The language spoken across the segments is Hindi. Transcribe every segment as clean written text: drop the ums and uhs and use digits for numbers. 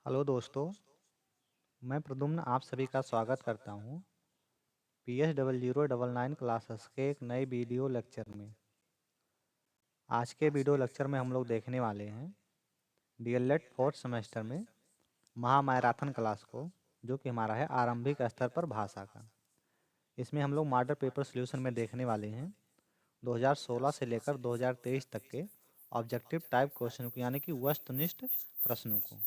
हेलो दोस्तों, मैं प्रद्युम्न आप सभी का स्वागत करता हूँ PS0099 क्लासेस के एक नए वीडियो लेक्चर में। आज के वीडियो लेक्चर में हम लोग देखने वाले हैं डीएलएड फोर्थ सेमेस्टर में महामैराथन क्लास को, जो कि हमारा है आरंभिक स्तर पर भाषा का। इसमें हम लोग मॉडल पेपर सॉल्यूशन में देखने वाले हैं 2016 से लेकर 2023 तक के ऑब्जेक्टिव टाइप क्वेश्चन को, यानी कि वस्तुनिष्ठ प्रश्नों को।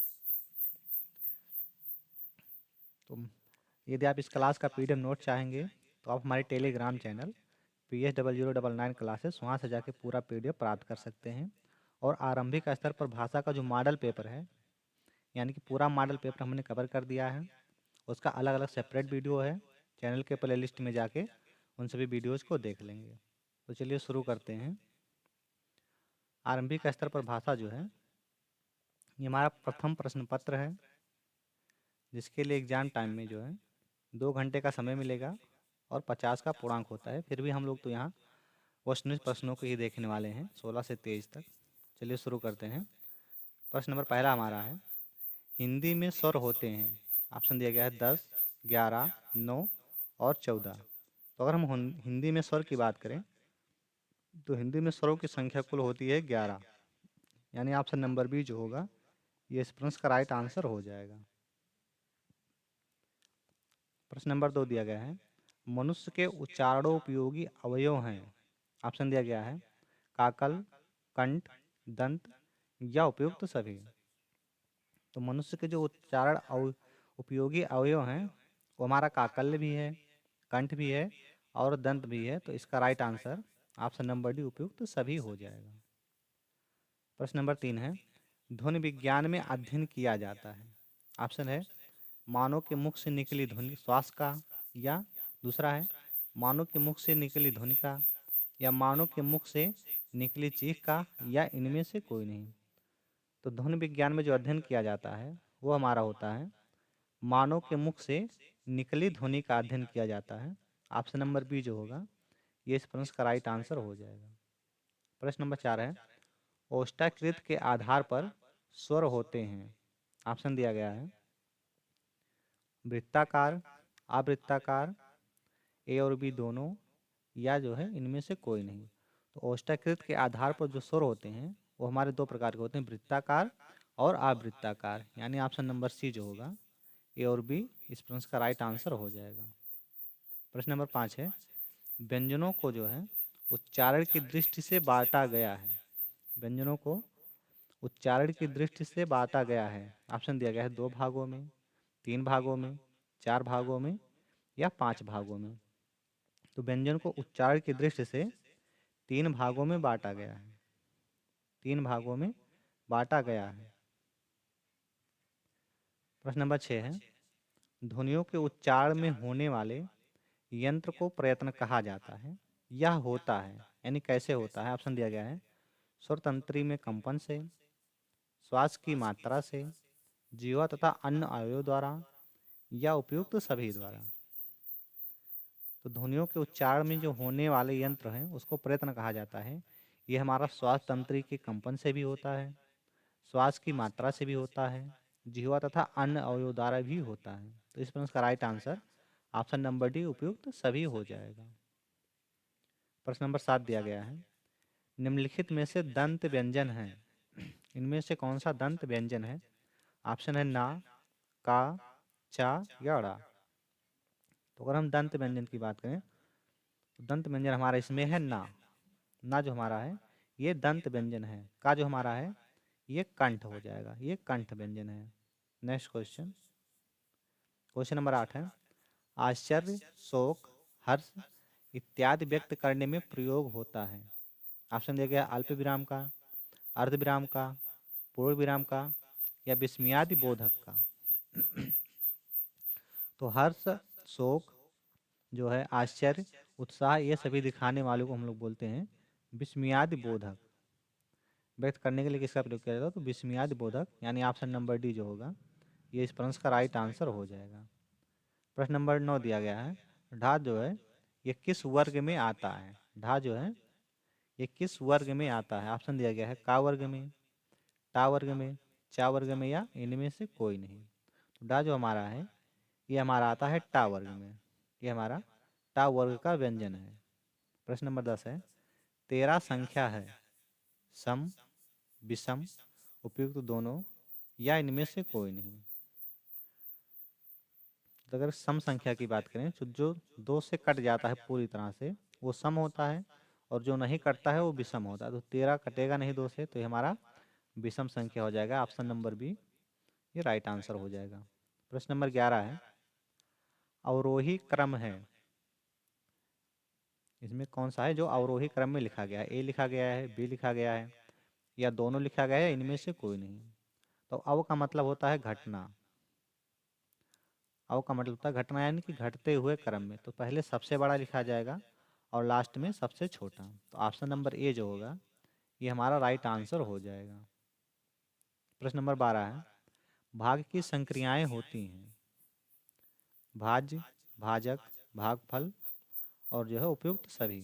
तो यदि आप इस क्लास का PDF नोट चाहेंगे तो आप हमारे टेलीग्राम चैनल PS0099 क्लासेस, वहाँ से जाके पूरा PDF प्राप्त कर सकते हैं। और आरंभिक स्तर पर भाषा का जो मॉडल पेपर है, यानी कि पूरा मॉडल पेपर हमने कवर कर दिया है, उसका अलग अलग सेपरेट वीडियो है। चैनल के प्लेलिस्ट में जाके उन सभी वीडियोज़ को देख लेंगे। तो चलिए शुरू करते हैं। आरंभिक स्तर पर भाषा जो है, ये हमारा प्रथम प्रश्न पत्र है, जिसके लिए एग्जाम टाइम में जो है 2 घंटे का समय मिलेगा और 50 का पूर्णांक होता है। फिर भी हम लोग तो यहाँ वस्तुनिष्ठ प्रश्नों को ही देखने वाले हैं 16 से 23 तक। चलिए शुरू करते हैं। प्रश्न नंबर पहला हमारा है, हिंदी में स्वर होते हैं। ऑप्शन दिया गया है 10, 11, 9 और 14। तो अगर हम हिंदी में स्वर की बात करें तो हिंदी में स्वरों की संख्या कुल होती है 11, यानी ऑप्शन नंबर बी जो होगा ये इस प्रश्न का राइट आंसर हो जाएगा। प्रश्न नंबर 2 दिया गया है, मनुष्य के उच्चारणोपयोगी अवयव हैं। ऑप्शन दिया गया है काकल, कंठ, दंत या उपयुक्त सभी। तो मनुष्य के जो उपयोगी अवयव हैं वो हमारा काकल्य भी है, कंठ भी है और दंत भी है। तो इसका right answer option number D उपयुक्त सभी हो जाएगा। प्रश्न नंबर 3 है, ध्वनि विज्ञान में अध्ययन किया जाता है। ऑप्शन है मानव के मुख से निकली ध्वनि श्वास का, या दूसरा है मानव के मुख से निकली ध्वनि का, या मानव के मुख से निकली चीख का, या इनमें से कोई नहीं। तो ध्वनि विज्ञान में जो अध्ययन किया जाता है वो हमारा होता है मानव के मुख से निकली ध्वनि का अध्ययन किया जाता है। ऑप्शन नंबर बी जो होगा ये इस प्रश्न का राइट आंसर हो जाएगा। प्रश्न नंबर 4 है, ओष्ठाकृत के आधार पर स्वर होते हैं। ऑप्शन दिया गया है वृत्ताकार, आवृत्ताकार, ए और बी दोनों, या जो है इनमें से कोई नहीं। तो ओष्ठाकृत के आधार पर जो स्वर होते हैं वो हमारे दो प्रकार के होते हैं, वृत्ताकार और आवृत्ताकार, यानी ऑप्शन नंबर सी जो होगा ए और बी इस प्रश्न का राइट आंसर हो जाएगा। प्रश्न नंबर 5 है, व्यंजनों को जो है उच्चारण की दृष्टि से बांटा गया है। व्यंजनों को उच्चारण की दृष्टि से बांटा गया है। ऑप्शन दिया गया है 2 भागों में, 3 भागों में, 4 भागों में या 5 भागों में। तो व्यंजन को उच्चारण की दृष्टि से 3 भागों में बांटा गया है। 3 भागों में बांटा गया है। प्रश्न नंबर 6 है, ध्वनियों के उच्चारण में होने वाले यंत्र को प्रयत्न कहा जाता है। यह होता है, यानी कैसे होता है। ऑप्शन दिया गया है स्वर तंत्री में कंपन से, श्वास की मात्रा से, जीवा तथा अन्य अवयव द्वारा, या उपयुक्त सभी द्वारा। तो ध्वनियों के उच्चारण में जो होने वाले यंत्र हैं उसको प्रयत्न कहा जाता है। यह हमारा श्वास तंत्री के कंपन से भी होता है, श्वास की मात्रा से भी होता है, जिह्वा तथा अन्य अवयव द्वारा भी होता है। तो इस प्रश्न का right answer option number D उपयुक्त सभी हो जाएगा। प्रश्न नंबर 7 दिया गया है, निम्नलिखित में से दंत व्यंजन है। इनमें से कौन सा दंत व्यंजन है। ऑप्शन है ना, का, चा या ड़ा। तो अगर हम दंत व्यंजन की बात करें तो दंत व्यंजन हमारा इसमें है ना। ना जो हमारा है ये दंत व्यंजन है। का जो हमारा है ये कंठ हो जाएगा, ये कंठ व्यंजन है। नेक्स्ट क्वेश्चन, क्वेश्चन नंबर 8 है, आश्चर्य, शोक, हर्ष इत्यादि व्यक्त करने में प्रयोग होता है। ऑप्शन दिया गया अल्प विराम का, अर्ध विराम का, पूर्ण विराम का, या विस्मयादि बोधक का। तो हर्ष, शोक जो है, आश्चर्य, उत्साह, ये सभी दिखाने वालों को हम लोग बोलते हैं विस्मयादि बोधक। व्यक्त करने के लिए किसका प्रयोग किया जाता है, तो विस्मयादि बोधक, यानी ऑप्शन नंबर डी जो होगा ये इस प्रश्न का राइट आंसर हो जाएगा। प्रश्न नंबर 9 दिया गया है, ढा जो है ये किस वर्ग में आता है। ढा जो है ये किस वर्ग में आता है। ऑप्शन दिया गया है का वर्ग में, टा वर्ग में, चा वर्ग में या इनमें से कोई नहीं। तो डा जो हमारा है ये हमारा आता है टा वर्ग में, ये हमारा टा वर्ग का व्यंजन है। प्रश्न नंबर 10 है, 13 संख्या है, सम, विषम, उपयुक्त दोनों या इनमें से कोई नहीं। तो अगर सम संख्या की बात करें तो जो 2 से कट जाता है पूरी तरह से वो सम होता है, और जो नहीं कटता है वो विषम होता है। तो 13 कटेगा नहीं 2 से, तो ये हमारा विषम संख्या हो जाएगा। ऑप्शन नंबर बी ये राइट आंसर हो जाएगा। प्रश्न नंबर 11 है, अवरोही क्रम है, इसमें कौन सा है जो अवरोही क्रम में लिखा गया है? ए लिखा गया है, बी लिखा गया है, या दोनों लिखा गया है, इनमें से कोई नहीं। तो अव का मतलब होता है घटना, अव का मतलब होता है घटना यानी कि घटते हुए क्रम में। तो पहले सबसे बड़ा लिखा जाएगा और लास्ट में सबसे छोटा। तो ऑप्शन नंबर ए जो होगा ये हमारा राइट आंसर हो जाएगा। प्रश्न नंबर 12 है, भाग की संक्रियाएं होती हैं, भाज्य, भाजक, भागफल और जो है उपयुक्त सभी।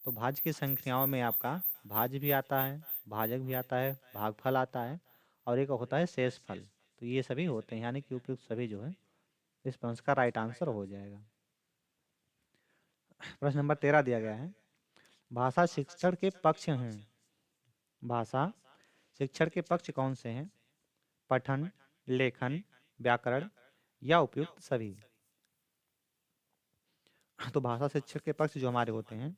तो भाज्य की संक्रियाओं में आपका भाज्य भी आता है, भाजक भी आता है, भागफल आता है, और एक होता है शेषफल। तो ये सभी होते हैं, यानी कि उपयुक्त सभी जो है इस प्रश्न का राइट आंसर हो जाएगा। प्रश्न नंबर 13 दिया गया है, भाषा शिक्षण के पक्ष हैं, भाषा शिक्षण के पक्ष कौन से हैं? पठन, लेखन, व्याकरण या उपयुक्त सभी। तो भाषा शिक्षण के पक्ष जो हमारे होते हैं,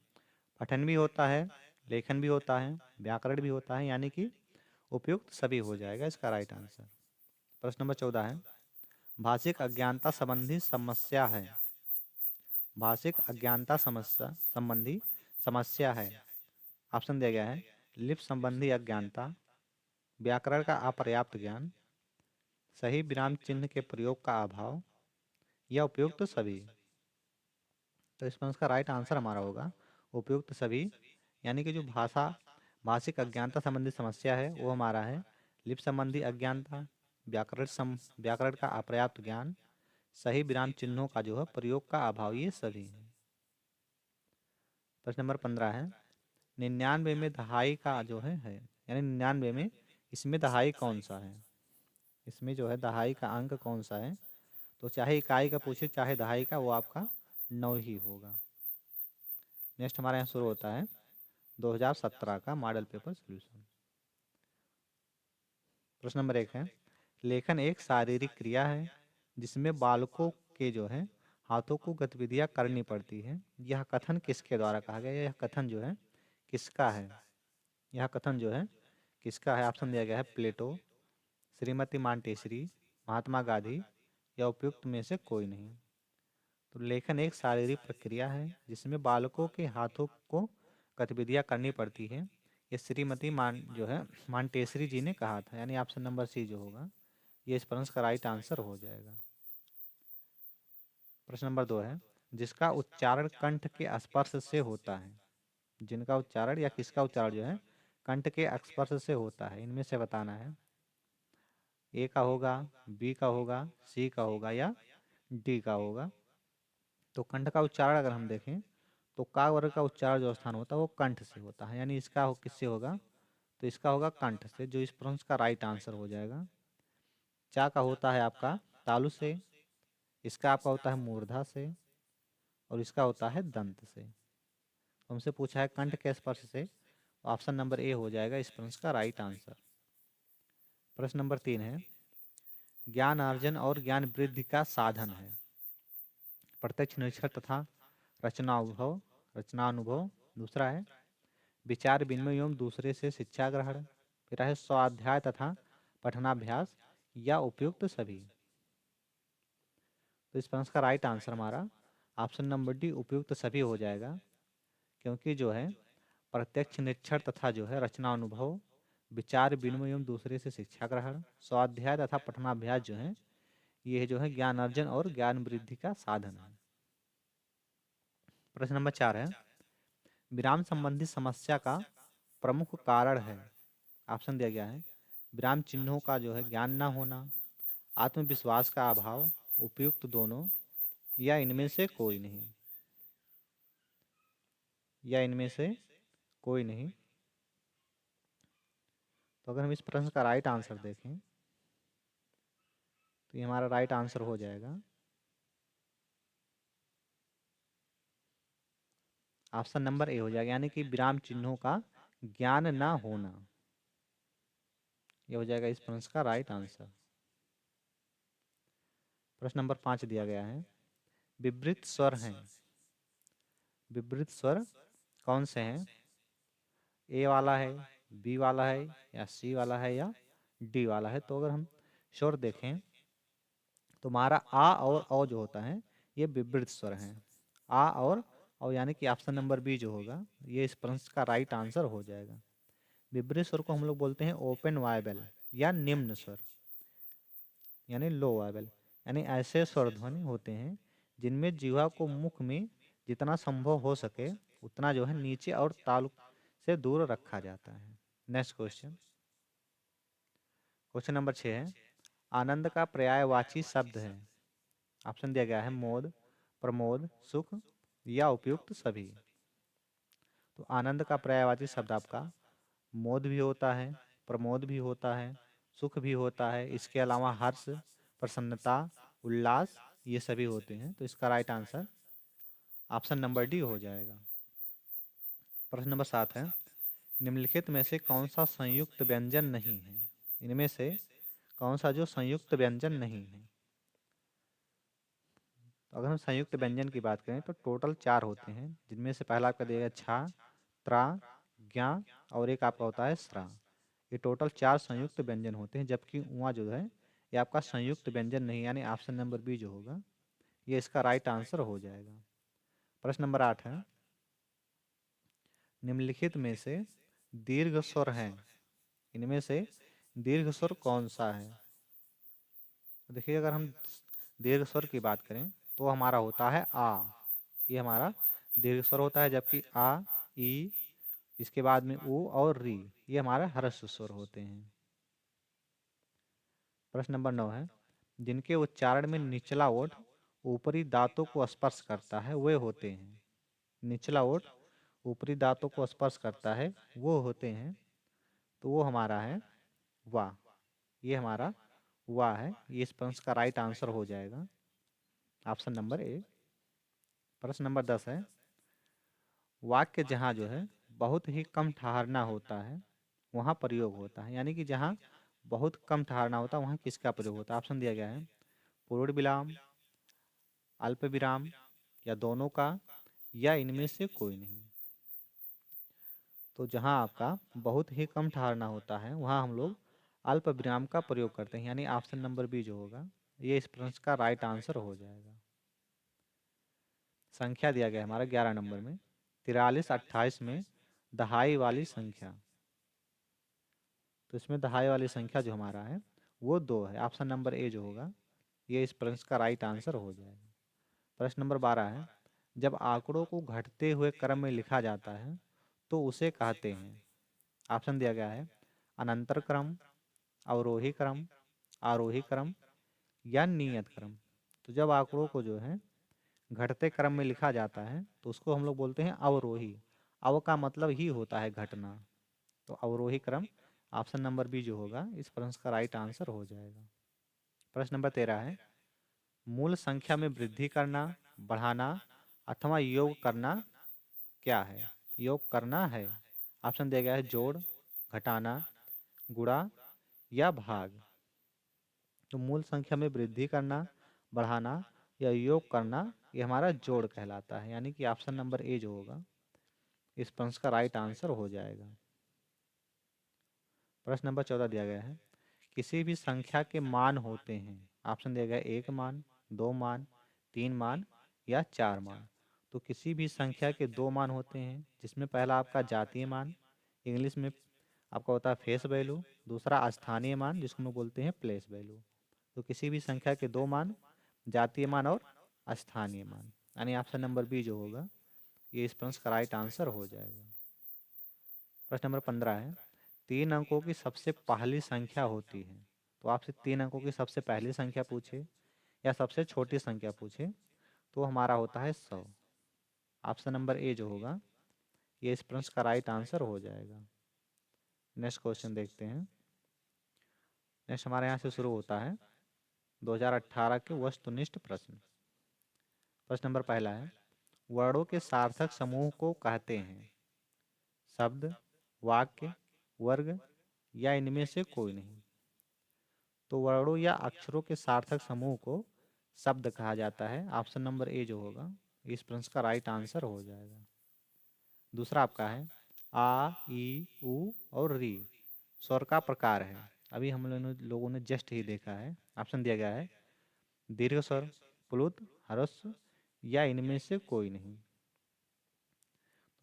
पठन भी होता है, लेखन भी होता है, व्याकरण भी होता है, यानी कि उपयुक्त सभी हो जाएगा इसका राइट आंसर। प्रश्न नंबर 14 है, भाषिक अज्ञानता संबंधी समस्या है, भाषिक अज्ञानता समस्या संबंधी समस्या है। ऑप्शन दिया गया है, लिपि संबंधी अज्ञानता, व्याकरण का अपर्याप्त ज्ञान, सही विराम चिन्ह के प्रयोग का अभाव या उपयुक्त सभी। तो इसमें उसका राइट आंसर हमारा होगा उपयुक्त सभी, यानी कि जो भाषिक अज्ञानता संबंधी समस्या है वो हमारा है लिपि संबंधी अज्ञानता, व्याकरण का अपर्याप्त ज्ञान, सही विराम चिन्हों का जो है प्रयोग का अभाव, ये सभी है। प्रश्न नंबर 15 है, 99 में दहाई का जो है यानी 99 में इसमें दहाई कौन सा है? इसमें जो है दहाई का अंक कौन सा है? तो चाहे इकाई का पूछे चाहे दहाई का, वो आपका 9 ही होगा। नेक्स्ट हमारे यहाँ शुरू होता है 2017 का मॉडल पेपर सोल्यूशन। प्रश्न नंबर 1 है, लेखन एक शारीरिक क्रिया है जिसमें बालकों के जो है हाथों को गतिविधियां करनी पड़ती है। यह कथन किसके द्वारा कहा गया? यह कथन जो है किसका है? यह कथन जो है किसका है? ऑप्शन दिया गया है प्लेटो, श्रीमती मांटेसरी, महात्मा गांधी या उपयुक्त में से कोई नहीं। तो लेखन एक शारीरिक प्रक्रिया है जिसमें बालकों के हाथों को गतिविधियां करनी पड़ती है। ये श्रीमती जो है मांटेसरी जी ने कहा था, यानी ऑप्शन नंबर सी जो होगा ये इस प्रश्न का राइट आंसर हो जाएगा। प्रश्न नंबर 2 है, जिसका उच्चारण कंठ के स्पर्श से होता है, जिनका उच्चारण या किसका उच्चारण जो है कंठ के स्पर्श से होता है, इनमें से बताना है। ए का होगा, बी का होगा, सी का होगा या डी का होगा। तो कंठ का उच्चारण अगर हम देखें तो का वर्ग का उच्चारण जो स्थान होता है वो कंठ से होता है, यानी इसका किससे होगा? तो इसका होगा कंठ से, जो इस प्रश्न का राइट आंसर हो जाएगा। चा का होता है आपका तालु से, इसका आपका होता है मूर्धा से, और इसका होता है दंत से। तो हमसे पूछा है कंठ के स्पर्श से, तो ऑप्शन नंबर ए हो जाएगा इस प्रश्न का राइट आंसर। प्रश्न नंबर 3 है, ज्ञान अर्जन और ज्ञान वृद्धि का साधन है, प्रत्यक्ष निरीक्षण तथा रचनानुभव। दूसरा है विचार विनिमय एवं दूसरे से शिक्षा ग्रहण। फिर है स्वाध्याय तथा पठनाभ्यास या उपयुक्त सभी। तो इस प्रश्न का राइट आंसर हमारा ऑप्शन नंबर डी उपयुक्त सभी हो जाएगा, क्योंकि जो है प्रत्यक्ष निरीक्षण तथा जो है रचनानुभव, विचार विनिमय एवं दूसरे से शिक्षा ग्रहण, स्वाध्याय तथा पठनाभ्यास जो है ये जो है ज्ञान अर्जन और ज्ञान वृद्धि का साधन है। प्रश्न नंबर 4 है, विराम संबंधी समस्या का प्रमुख कारण है। ऑप्शन दिया गया है विराम चिन्हों का जो है ज्ञान ना होना, आत्मविश्वास का अभाव, उपयुक्त दोनों या इनमें से कोई नहीं, या इनमें से कोई नहीं। तो अगर हम इस प्रश्न का राइट आंसर देखें तो ये हमारा राइट आंसर हो जाएगा ऑप्शन नंबर ए हो जाएगा, यानी कि विराम चिन्हों का ज्ञान ना होना। ये हो जाएगा इस प्रश्न का राइट आंसर। प्रश्न नंबर 5 दिया गया है, विवृत स्वर हैं। विवृत स्वर कौन से हैं? ए वाला है, बी वाला है, या सी वाला है, या डी वाला है? तो अगर हम स्वर देखें तो हमारा आ और औ जो होता है ये विवृत स्वर हैं। आ और औ, यानी कि ऑप्शन नंबर बी जो होगा ये इस प्रश्न का राइट आंसर हो जाएगा। विवृत स्वर को हम लोग बोलते हैं ओपन वायबल या निम्न स्वर, यानी लो वायबल। यानी ऐसे स्वर ध्वनि होते हैं जिनमें जीवा को मुख में जितना संभव हो सके उतना जो है नीचे और तालु से दूर रखा जाता है। नेक्स्ट क्वेश्चन, क्वेश्चन नंबर 6 है, आनंद का पर्यायवाची शब्द है। ऑप्शन दिया गया है मोद, प्रमोद, सुख या उपयुक्त सभी। तो आनंद का पर्यायवाची शब्द आपका मोद भी होता है, प्रमोद भी होता है, सुख भी होता है, इसके अलावा हर्ष, प्रसन्नता, उल्लास, ये सभी होते हैं। तो इसका right answer option number D हो जाएगा। प्रश्न नंबर 7 है, निम्नलिखित में से कौन सा संयुक्त व्यंजन नहीं है? इनमें से कौन सा जो संयुक्त व्यंजन नहीं है? तो अगर हम संयुक्त व्यंजन की बात करें तो टोटल 4 होते हैं, जिनमें से पहला आपका दिया गया छा, त्रा, ज्ञा और एक आपका होता है स्रा। ये टोटल 4 संयुक्त व्यंजन होते हैं, जबकि उआ जो है ये आपका संयुक्त व्यंजन नहीं, यानी ऑप्शन नंबर बी जो होगा ये इसका राइट आंसर हो जाएगा। प्रश्न नंबर 8 है, निम्नलिखित में से दीर्घ स्वर है, इनमें से दीर्घ स्वर कौन सा है? देखिए अगर हम दीर्घ स्वर की बात करें तो हमारा होता है आ, ये हमारा दीर्घ स्वर होता है, जबकि आ, ई, इसके बाद में ऊ और री ये हमारे ह्रस्व स्वर होते हैं। प्रश्न नंबर 9 है, जिनके उच्चारण में निचला ओठ ऊपरी दांतों को स्पर्श करता है वे होते हैं। निचला ओठ ऊपरी दांतों को स्पर्श करता है वो होते हैं, तो वो हमारा है वाह। ये हमारा वाह है, ये इस प्रश्न का राइट आंसर हो जाएगा ऑप्शन नंबर ए। प्रश्न नंबर 10 है, वाक्य जहाँ जो है बहुत ही कम ठहरना होता है वहाँ प्रयोग होता है, यानी कि जहाँ बहुत कम ठहरना होता है वहाँ किसका प्रयोग होता है? ऑप्शन दिया गया है पूर्ण विराम, अल्प विराम, या दोनों का, या इनमें से कोई नहीं। तो जहाँ आपका बहुत ही कम ठहरना होता है वहाँ हम लोग अल्प विराम का प्रयोग करते हैं, यानी ऑप्शन नंबर बी जो होगा ये इस प्रश्न का राइट आंसर हो जाएगा। संख्या दिया गया है हमारा 11 नंबर में 43 28 में दहाई वाली संख्या। तो इसमें दहाई वाली संख्या जो हमारा है वो 2 है, ऑप्शन नंबर ए जो होगा ये इस प्रश्न का राइट आंसर हो जाएगा। प्रश्न नंबर 12 है, जब आंकड़ों को घटते हुए क्रम में लिखा जाता है तो उसे कहते हैं। ऑप्शन दिया गया है अनंतर क्रम, अवरोही क्रम, आरोही क्रम, या नियत क्रम। तो जब आंकड़ों को जो है घटते क्रम में लिखा जाता है तो उसको हम लोग बोलते हैं अवरोही। अव का मतलब ही होता है घटना, तो अवरोही क्रम ऑप्शन नंबर बी जो होगा इस प्रश्न का राइट आंसर हो जाएगा। प्रश्न नंबर 13 है, मूल संख्या में वृद्धि करना, बढ़ाना अथवा योग करना क्या है? योग करना है। ऑप्शन दिया गया है जोड़, घटाना, गुणा, या भाग। तो मूल संख्या में वृद्धि करना, बढ़ाना या योग करना ये हमारा जोड़ कहलाता है, यानी कि ऑप्शन नंबर ए जो होगा इस प्रश्न का राइट आंसर हो जाएगा। प्रश्न नंबर 14 दिया गया है, किसी भी संख्या के मान होते हैं। ऑप्शन दिया गया है 1 मान, 2 मान, 3 मान, या 4 मान। तो किसी भी संख्या के 2 मान होते हैं, जिसमें पहला आपका जातीय मान, इंग्लिश में आपका होता है फेस वैल्यू, दूसरा स्थानीय मान जिसको हम लोग बोलते हैं प्लेस वैल्यू। तो किसी भी संख्या के 2 मान, जातीय मान और स्थानीय मान, यानी ऑप्शन नंबर बी जो होगा ये इस प्रश्न का राइट आंसर हो जाएगा। प्रश्न नंबर 15 है, 3 अंकों की सबसे पहली संख्या होती है। तो आपसे 3 अंकों की सबसे पहली संख्या पूछे या सबसे छोटी संख्या पूछे तो हमारा होता है 100। ऑप्शन नंबर ए जो होगा ये इस प्रश्न का राइट आंसर हो जाएगा। नेक्स्ट क्वेश्चन देखते हैं, नेक्स्ट हमारे यहाँ से शुरू होता है 2018 के वस्तुनिष्ठ प्रश्न। प्रश्न नंबर पहला है, वर्णों के सार्थक समूह को कहते हैं शब्द, वाक्य, वर्ग या इनमें से कोई नहीं। तो वर्णों या अक्षरों के सार्थक समूह को शब्द कहा जाता है। ऑप्शन नंबर ए जो होगा इस प्रश्न का राइट आंसर हो जाएगा। दूसरा आपका है आ, ई, उ और री स्वर का प्रकार है। अभी हम लोगों ने जस्ट ही देखा है। ऑप्शन दिया गया है दीर्घ स्वर, प्लुत, ह्रस्व या इनमें से कोई नहीं।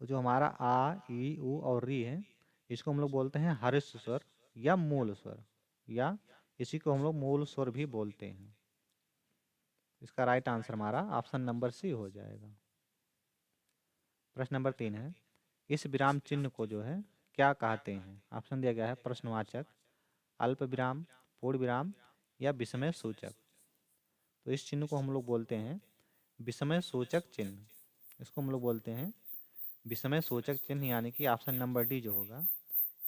तो जो हमारा आ, ई, उ और री है इसको हम लोग बोलते हैं ह्रस्व स्वर या मूल स्वर, या इसी को हम लोग मूल स्वर भी बोलते हैं। इसका राइट आंसर हमारा ऑप्शन नंबर सी हो जाएगा। प्रश्न नंबर 3 है, इस विराम चिन्ह को जो है क्या कहते हैं। ऑप्शन दिया गया है प्रश्नवाचक, अल्प विराम, पूर्ण विराम या विस्मय सूचक। तो इस चिन्ह को हम लोग बोलते हैं विस्मय सूचक चिन्ह। इसको हम लोग बोलते हैं विस्मय सूचक चिन्ह, यानी कि ऑप्शन नंबर डी जो होगा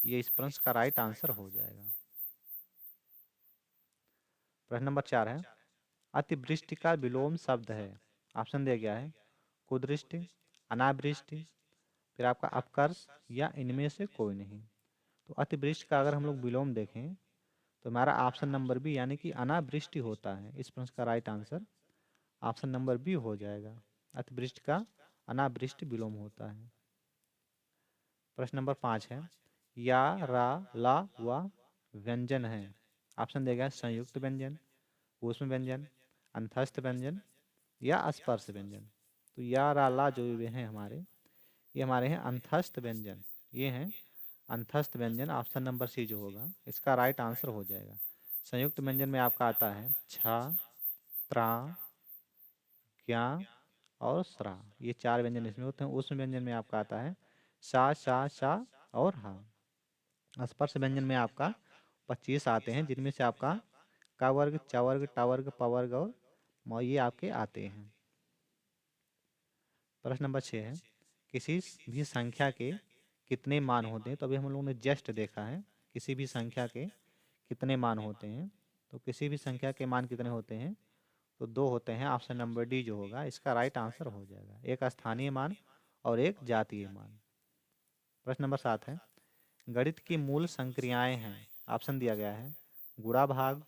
ये इस प्रश्न का राइट आंसर हो जाएगा। प्रश्न नंबर 4 है, अतिवृष्टि का विलोम शब्द है। ऑप्शन दिया गया है कुदृष्टि, अनावृष्टि, फिर आपका अपकर्ष या इनमें से कोई नहीं। तो अतिवृष्टि का अगर हम लोग विलोम देखें तो हमारा ऑप्शन नंबर बी यानी कि अनावृष्टि होता है। इस प्रश्न का right answer option number B हो जाएगा। अतिवृष्टि का अनावृष्टि विलोम होता है। प्रश्न नंबर 5 है, या, रा, ला, व व्यंजन है। ऑप्शन दिया गया है संयुक्त व्यंजन, ऊष्म व्यंजन, अंतस्थ व्यंजन या स्पर्श व्यंजन। तो या, रा, ला जो भी हैं ये हमारे हैं अंतस्थ व्यंजन। ये हैं अंतस्थ व्यंजन। ऑप्शन नंबर सी जो होगा इसका राइट आंसर हो जाएगा। संयुक्त व्यंजन में आपका आता है छ, त्रा, ज्ञा और स्रा। ये 4 व्यंजन इसमें होते हैं। उस व्यंजन में आपका आता है सा, शा, शा और हा। स्पर्श व्यंजन में आपका 25 आते हैं, जिनमें से आपका का वर्ग, चा वर्ग, टा वर्ग, प वर्ग और म ये आपके आते हैं। प्रश्न नंबर 6 है, किसी भी संख्या के कितने मान होते हैं। तो अभी हम लोगों ने जस्ट देखा है किसी भी संख्या के कितने मान होते हैं। तो किसी भी संख्या के मान कितने होते हैं, तो 2 होते हैं। ऑप्शन नंबर डी जो होगा इसका राइट आंसर हो जाएगा, एक स्थानीय मान और एक जातीय मान। प्रश्न नंबर 7 है, गणित की मूल संक्रियाएं हैं। ऑप्शन दिया गया है गुणा भाग,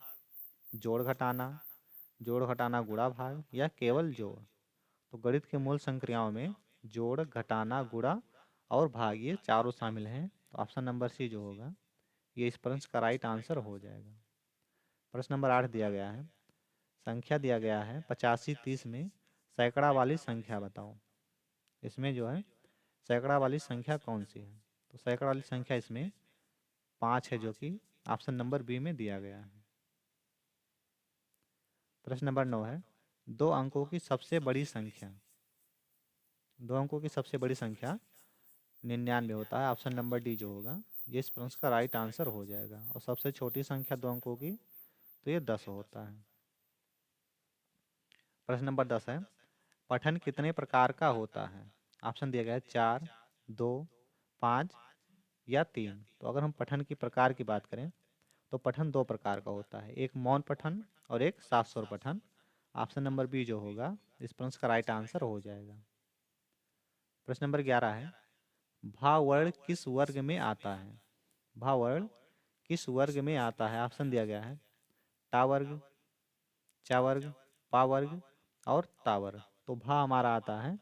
जोड़ घटाना, जोड़ घटाना गुणा भाग या केवल जोड़। तो गणित के मूल संक्रियाओं में जोड़, घटाना, गुणा और भाग ये चारों शामिल हैं। तो ऑप्शन नंबर सी जो होगा ये इस प्रश्न का राइट आंसर हो जाएगा। प्रश्न नंबर 8 दिया गया है, संख्या दिया गया है 85, 30 में सैकड़ा वाली संख्या बताओ। इसमें जो है सैकड़ा वाली संख्या कौन सी है। तो सैकड़ा वाली संख्या इसमें 5 है, जो कि ऑप्शन नंबर बी में दिया गया है। प्रश्न नंबर 9 है, 2 अंकों की सबसे बड़ी संख्या। 2 अंकों की सबसे बड़ी संख्या 99 होता है। ऑप्शन नंबर डी जो होगा ये इस प्रश्न का राइट आंसर हो जाएगा। और सबसे छोटी संख्या 2 अंकों की तो ये 10 होता है। प्रश्न नंबर 10 है, पठन कितने प्रकार का होता है। ऑप्शन दिया गया है 4, 2, 5 या 3। तो अगर हम पठन की प्रकार की बात करें तो पठन 2 प्रकार का होता है, एक मौन पठन और एक सात स्वर पठन। ऑप्शन नंबर बी जो होगा इस प्रश्न का राइट आंसर हो जाएगा। प्रश्न नंबर 11 है, भा वर्ण किस वर्ग में आता है। भा वर्ण किस वर्ग में आता है। ऑप्शन दिया गया है टा वर्ग, चा वर्ग, पा वर्ग और ता वर्ग। तो भा हमारा आता है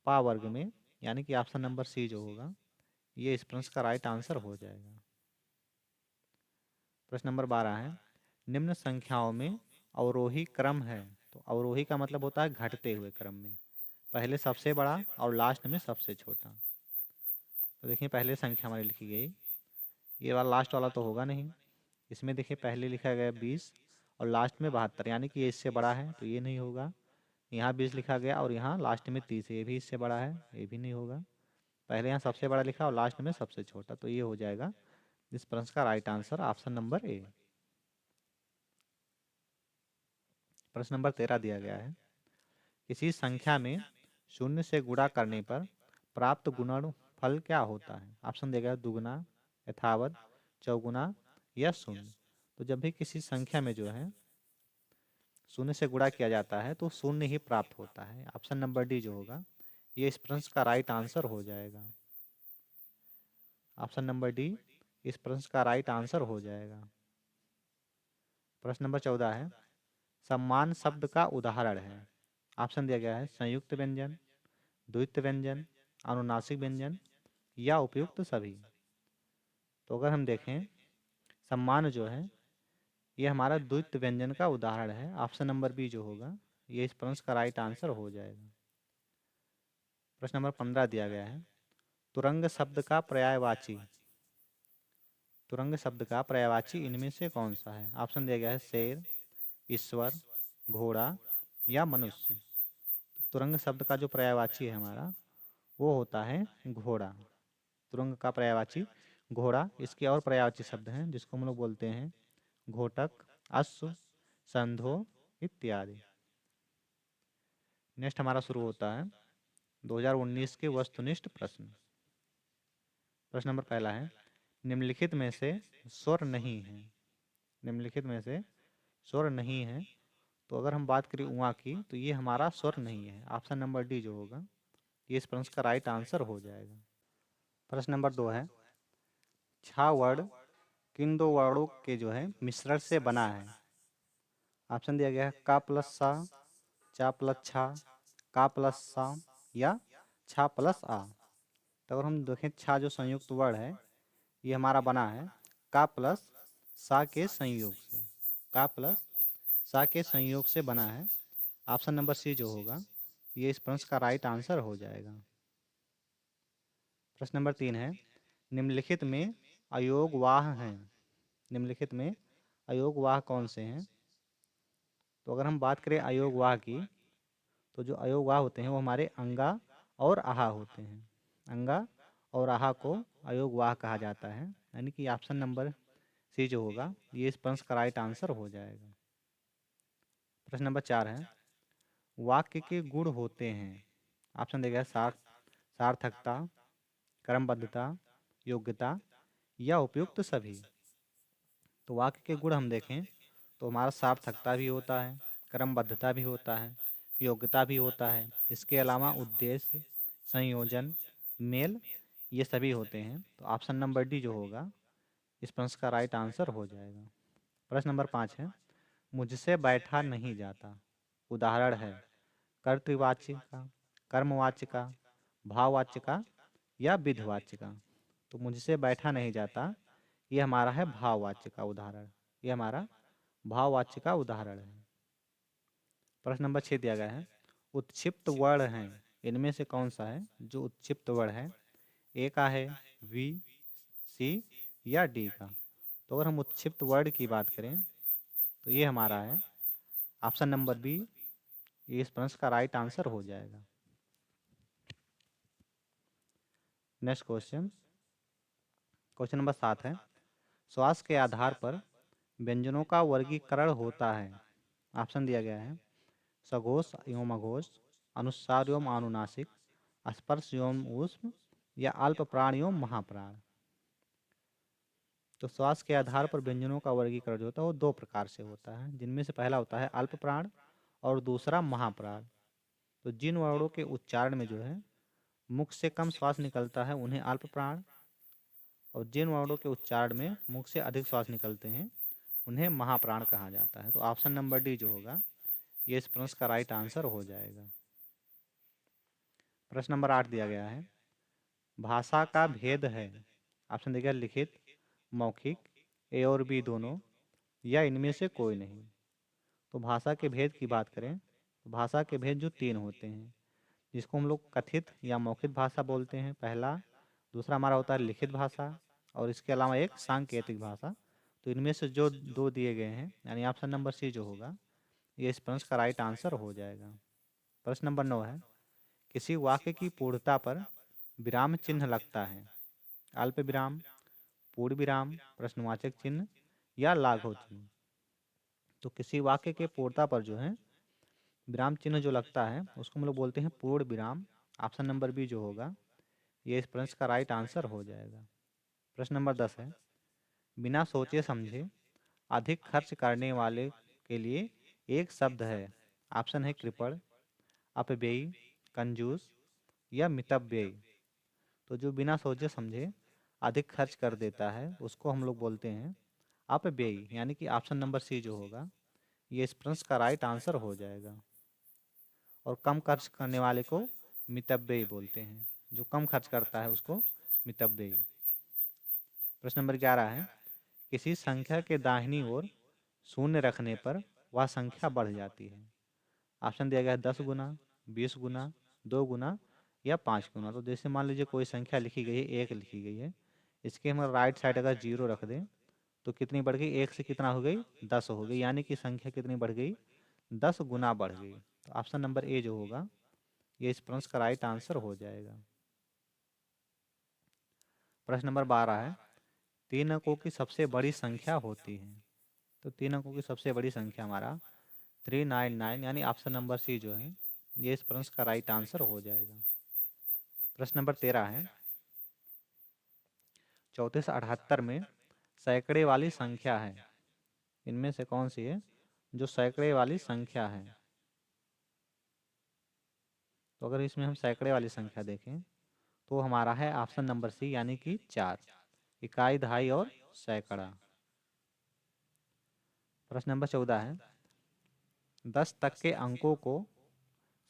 पा वर्ग में, यानी कि ऑप्शन नंबर सी जो होगा ये इस प्रश्न का राइट आंसर हो जाएगा। प्रश्न नंबर 12 है, निम्न संख्याओं में अवरोही क्रम है। तो अवरोही का मतलब होता है घटते हुए क्रम में, पहले सबसे बड़ा और लास्ट में सबसे छोटा। तो देखिए पहले संख्या हमारी लिखी गई, ये वाला लास्ट वाला तो होगा नहीं। इसमें देखिए पहले लिखा गया 20 और लास्ट में 72, यानी कि ये इससे बड़ा है तो ये नहीं होगा। यहाँ 20 लिखा गया और यहाँ लास्ट में 30 है, ये भी इससे बड़ा है, ये भी नहीं होगा। पहले यहाँ सबसे बड़ा लिखा और लास्ट में सबसे छोटा, तो ये हो जाएगा इस प्रश्न का right answer option number A. प्रश्न नंबर 13 दिया गया है, किसी संख्या में शून्य से गुणा करने पर प्राप्त गुणनफल क्या होता है। ऑप्शन दिया गया दुगुना, यथावत, चौगुना या शून्य। तो जब भी किसी संख्या में जो है शून्य से गुणा किया जाता है तो शून्य ही प्राप्त होता है। ऑप्शन नंबर डी जो होगा ये इस प्रश्न का राइट आंसर हो जाएगा। ऑप्शन नंबर डी इस प्रश्न का राइट आंसर हो जाएगा। प्रश्न नंबर 14 है, सम्मान शब्द का उदाहरण है। ऑप्शन दिया गया है संयुक्त व्यंजन, द्वित्व व्यंजन, अनुनासिक व्यंजन या उपयुक्त सभी। तो अगर हम देखें सम्मान जो है ये हमारा द्वित्व व्यंजन का उदाहरण है। ऑप्शन नंबर बी जो होगा ये इस प्रश्न का राइट आंसर हो जाएगा। प्रश्न नंबर 15 दिया गया है, तुरंग शब्द का पर्यायवाची, तुरंग शब्द का पर्यायवाची इनमें से कौन सा है। ऑप्शन दिया गया है शेर, ईश्वर, घोड़ा या मनुष्य। तो तुरंग शब्द का जो पर्यायवाची है हमारा वो होता है घोड़ा। तुरंग का पर्यायवाची घोड़ा। इसके और पर्यायवाची शब्द हैं जिसको हम लोग बोलते हैं घोटक, अश्व, संधो इत्यादि। नेक्स्ट हमारा शुरू होता है 2019 के वस्तुनिष्ठ प्रश्न। प्रश्न नंबर पहला है, निम्नलिखित में से स्वर नहीं है। निम्नलिखित में से स्वर नहीं है। तो अगर हम बात करें उआ की तो ये हमारा स्वर नहीं है। ऑप्शन नंबर डी जो होगा ये इस प्रश्न का राइट आंसर हो जाएगा। प्रश्न नंबर 2 है, छा वर्ण किन दो वर्णों के जो है मिश्रण से बना है। ऑप्शन दिया गया है का प्लस सा, चा प्लस छा, का प्लस सा या छा प्लस आ। तो अगर हम देखें छा जो संयुक्त वर्ण है ये हमारा बना है का प्लस सा के संयोग से। का प्लस सा के संयोग से बना है। ऑप्शन नंबर सी जो होगा ये इस प्रश्न का राइट आंसर हो जाएगा। प्रश्न नंबर 3 है, निम्नलिखित में अयोगवाह हैं। निम्नलिखित में अयोगवाह कौन से हैं। तो अगर हम बात करें अयोगवाह की तो जो अयोगवाह होते हैं वो हमारे अंगा और आहा होते हैं। अंगा और आहा को अयोगवाह कहा जाता है। यानी कि ऑप्शन नंबर सी जो होगा ये इस प्रश्न का राइट आंसर हो जाएगा। प्रश्न नंबर 4 है, वाक्य के गुण होते हैं। ऑप्शन देगा सार्थकता, क्रमबद्धता, योग्यता या उपयुक्त सभी। तो वाक्य के गुण हम देखें तो हमारा सार्थकता भी होता है, क्रमबद्धता भी होता है, योग्यता भी होता है। इसके अलावा उद्देश्य, संयोजन, मेल ये सभी होते हैं। तो ऑप्शन नंबर डी जो होगा इस प्रश्न का राइट आंसर हो जाएगा। प्रश्न नंबर 5 है, मुझसे बैठा नहीं जाता। उदाहरण है कर्तृवाच्य का, कर्मवाच्य का, भाववाच्य का या विधिवाच्य का। तो मुझसे बैठा नहीं जाता ये हमारा है भाववाच्य का उदाहरण। ये हमारा भाववाच्य का उदाहरण है। प्रश्न नंबर 6 दिया गया है, उत्क्षिप्त वर्ण हैं इनमें से कौन सा है जो उत्क्षिप्त वर्ण है। ए का है, वी, सी या डी का। तो अगर हम उत्क्षिप्त वर्ण की बात करें तो ये हमारा है ऑप्शन नंबर बी, ये इस प्रश्न का राइट आंसर हो जाएगा। नेक्स्ट क्वेश्चन, क्वेश्चन नंबर 7 है, श्वास के आधार पर व्यंजनों का वर्गीकरण होता है। ऑप्शन दिया गया है सघोष एवं अघोष, अनुस्वार एवं अनुनासिक, स्पर्श एवं ऊष्म या अल्प प्राण एवं महाप्राण। तो श्वास के आधार पर व्यंजनों का वर्गीकरण जो होता है वो दो प्रकार से होता है, जिनमें से पहला होता है अल्प प्राण और दूसरा महाप्राण। तो जिन वर्णों के उच्चारण में जो है मुख से कम श्वास निकलता है उन्हें अल्प प्राण, और जिन वर्णों के उच्चारण में मुख से अधिक श्वास निकलते हैं उन्हें महाप्राण कहा जाता है। तो ऑप्शन नंबर डी जो होगा ये इस प्रश्न का राइट आंसर हो जाएगा। प्रश्न नंबर 8 दिया गया है, भाषा का भेद है। ऑप्शन दिया गया लिखित, मौखिक, ए और बी दोनों या इनमें से कोई नहीं। तो भाषा के भेद की बात करें तो भाषा के भेद जो 3 होते हैं जिसको हम लोग कथित या मौखिक भाषा बोलते हैं पहला, दूसरा हमारा होता है लिखित भाषा और इसके अलावा एक सांकेतिक भाषा। तो इनमें से जो दो दिए गए हैं यानी ऑप्शन नंबर सी जो होगा ये इस प्रश्न का राइट आंसर हो जाएगा। प्रश्न नंबर 9 है, किसी वाक्य की पूर्णता पर विराम चिन्ह लगता है। अल्प विराम, पूर्ण विराम, प्रश्नवाचक चिन्ह या लाघव चिन्ह। तो किसी वाक्य के पूर्णता पर जो है विराम चिन्ह जो लगता है उसको हम लोग बोलते हैं पूर्ण विराम। ऑप्शन नंबर बी जो होगा ये इस प्रश्न का राइट आंसर हो जाएगा। प्रश्न नंबर 10 है, बिना सोचे समझे अधिक खर्च करने वाले के लिए एक शब्द है। ऑप्शन है कृपण, अपव्ययी, कंजूस या मितव्ययी। तो जो बिना सोचे समझे अधिक खर्च कर देता है उसको हम लोग बोलते हैं अपव्ययी, यानी कि ऑप्शन नंबर सी जो होगा ये इस प्रश्न का राइट आंसर हो जाएगा। और कम खर्च करने वाले को मितव्ययी बोलते हैं, जो कम खर्च करता है उसको मितव्ययी। प्रश्न नंबर 11 है, किसी संख्या के दाहिनी ओर शून्य रखने पर वह संख्या बढ़ जाती है। ऑप्शन दिया गया है 10 गुना, 20 गुना, 2 गुना या 5 गुना। तो जैसे मान लीजिए कोई संख्या लिखी गई है, 1 लिखी गई है, इसके हम राइट साइड अगर 0 रख दें तो कितनी बढ़ गई, 1 से कितना हो गई, 10 हो गई, यानी कि संख्या कितनी बढ़ गई, 10 गुना बढ़ गई। तो ऑप्शन नंबर ए जो होगा ये इस प्रश्न का राइट आंसर हो जाएगा। प्रश्न नंबर 12 है, 3 अंकों की सबसे बड़ी संख्या होती है। तो 3 अंकों की सबसे बड़ी संख्या हमारा 399, यानी ऑप्शन नंबर सी जो है ये इस प्रश्न का राइट आंसर हो जाएगा। प्रश्न नंबर 13 है, 34 से 78 में सैकड़े वाली संख्या है, इनमें से कौन सी है जो सैकड़े वाली संख्या है। तो अगर इसमें हम सैकड़े वाली संख्या देखें तो हमारा है ऑप्शन नंबर सी, यानी कि 4, इकाई, दहाई और सैकड़ा। प्रश्न नंबर 14 है, 10 तक के अंकों को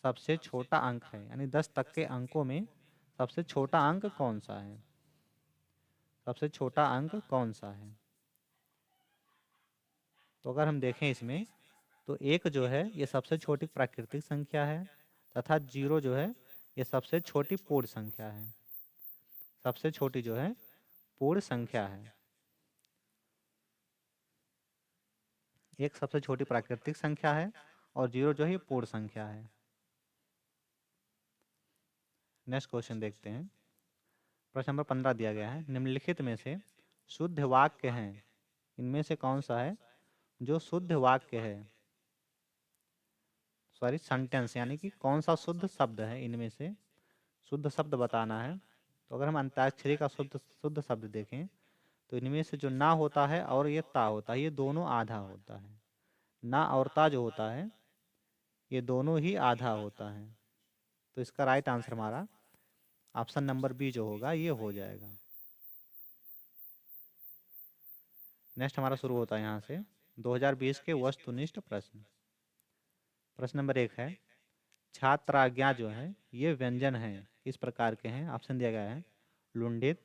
सबसे छोटा अंक है, यानी 10 तक के अंकों में सबसे छोटा अंक कौन सा है, सबसे छोटा अंक कौन सा है। तो अगर हम देखें इसमें तो 1 जो है ये सबसे छोटी प्राकृतिक संख्या है, तथा 0 जो है ये सबसे छोटी पूर्ण संख्या है, सबसे छोटी जो है पूर्ण संख्या है। 1 सबसे छोटी प्राकृतिक संख्या है और 0 जो है ये पूर्ण संख्या है। नेक्स्ट क्वेश्चन देखते हैं। प्रश्न नंबर 15 दिया गया है, निम्नलिखित में से शुद्ध वाक्य हैं, इनमें से कौन सा है जो शुद्ध वाक्य है, सॉरी सेंटेंस, यानी कि कौन सा शुद्ध शब्द है, इनमें से शुद्ध शब्द बताना है। तो अगर हम अंताक्षरी का शुद्ध शुद्ध शब्द देखें तो इनमें से जो ना होता है और ये ता होता है ये दोनों आधा होता है। ना और ता जो होता है ये दोनों ही आधा होता है। तो इसका राइट आंसर हमारा ऑप्शन नंबर बी जो होगा ये हो जाएगा। नेक्स्ट हमारा शुरू होता है यहाँ से 2020 के वस्तुनिष्ठ प्रश्न। प्रश्न नंबर 1 है, छात्राज्ञा जो है ये व्यंजन है, इस प्रकार के हैं। ऑप्शन दिया गया है लुंडित,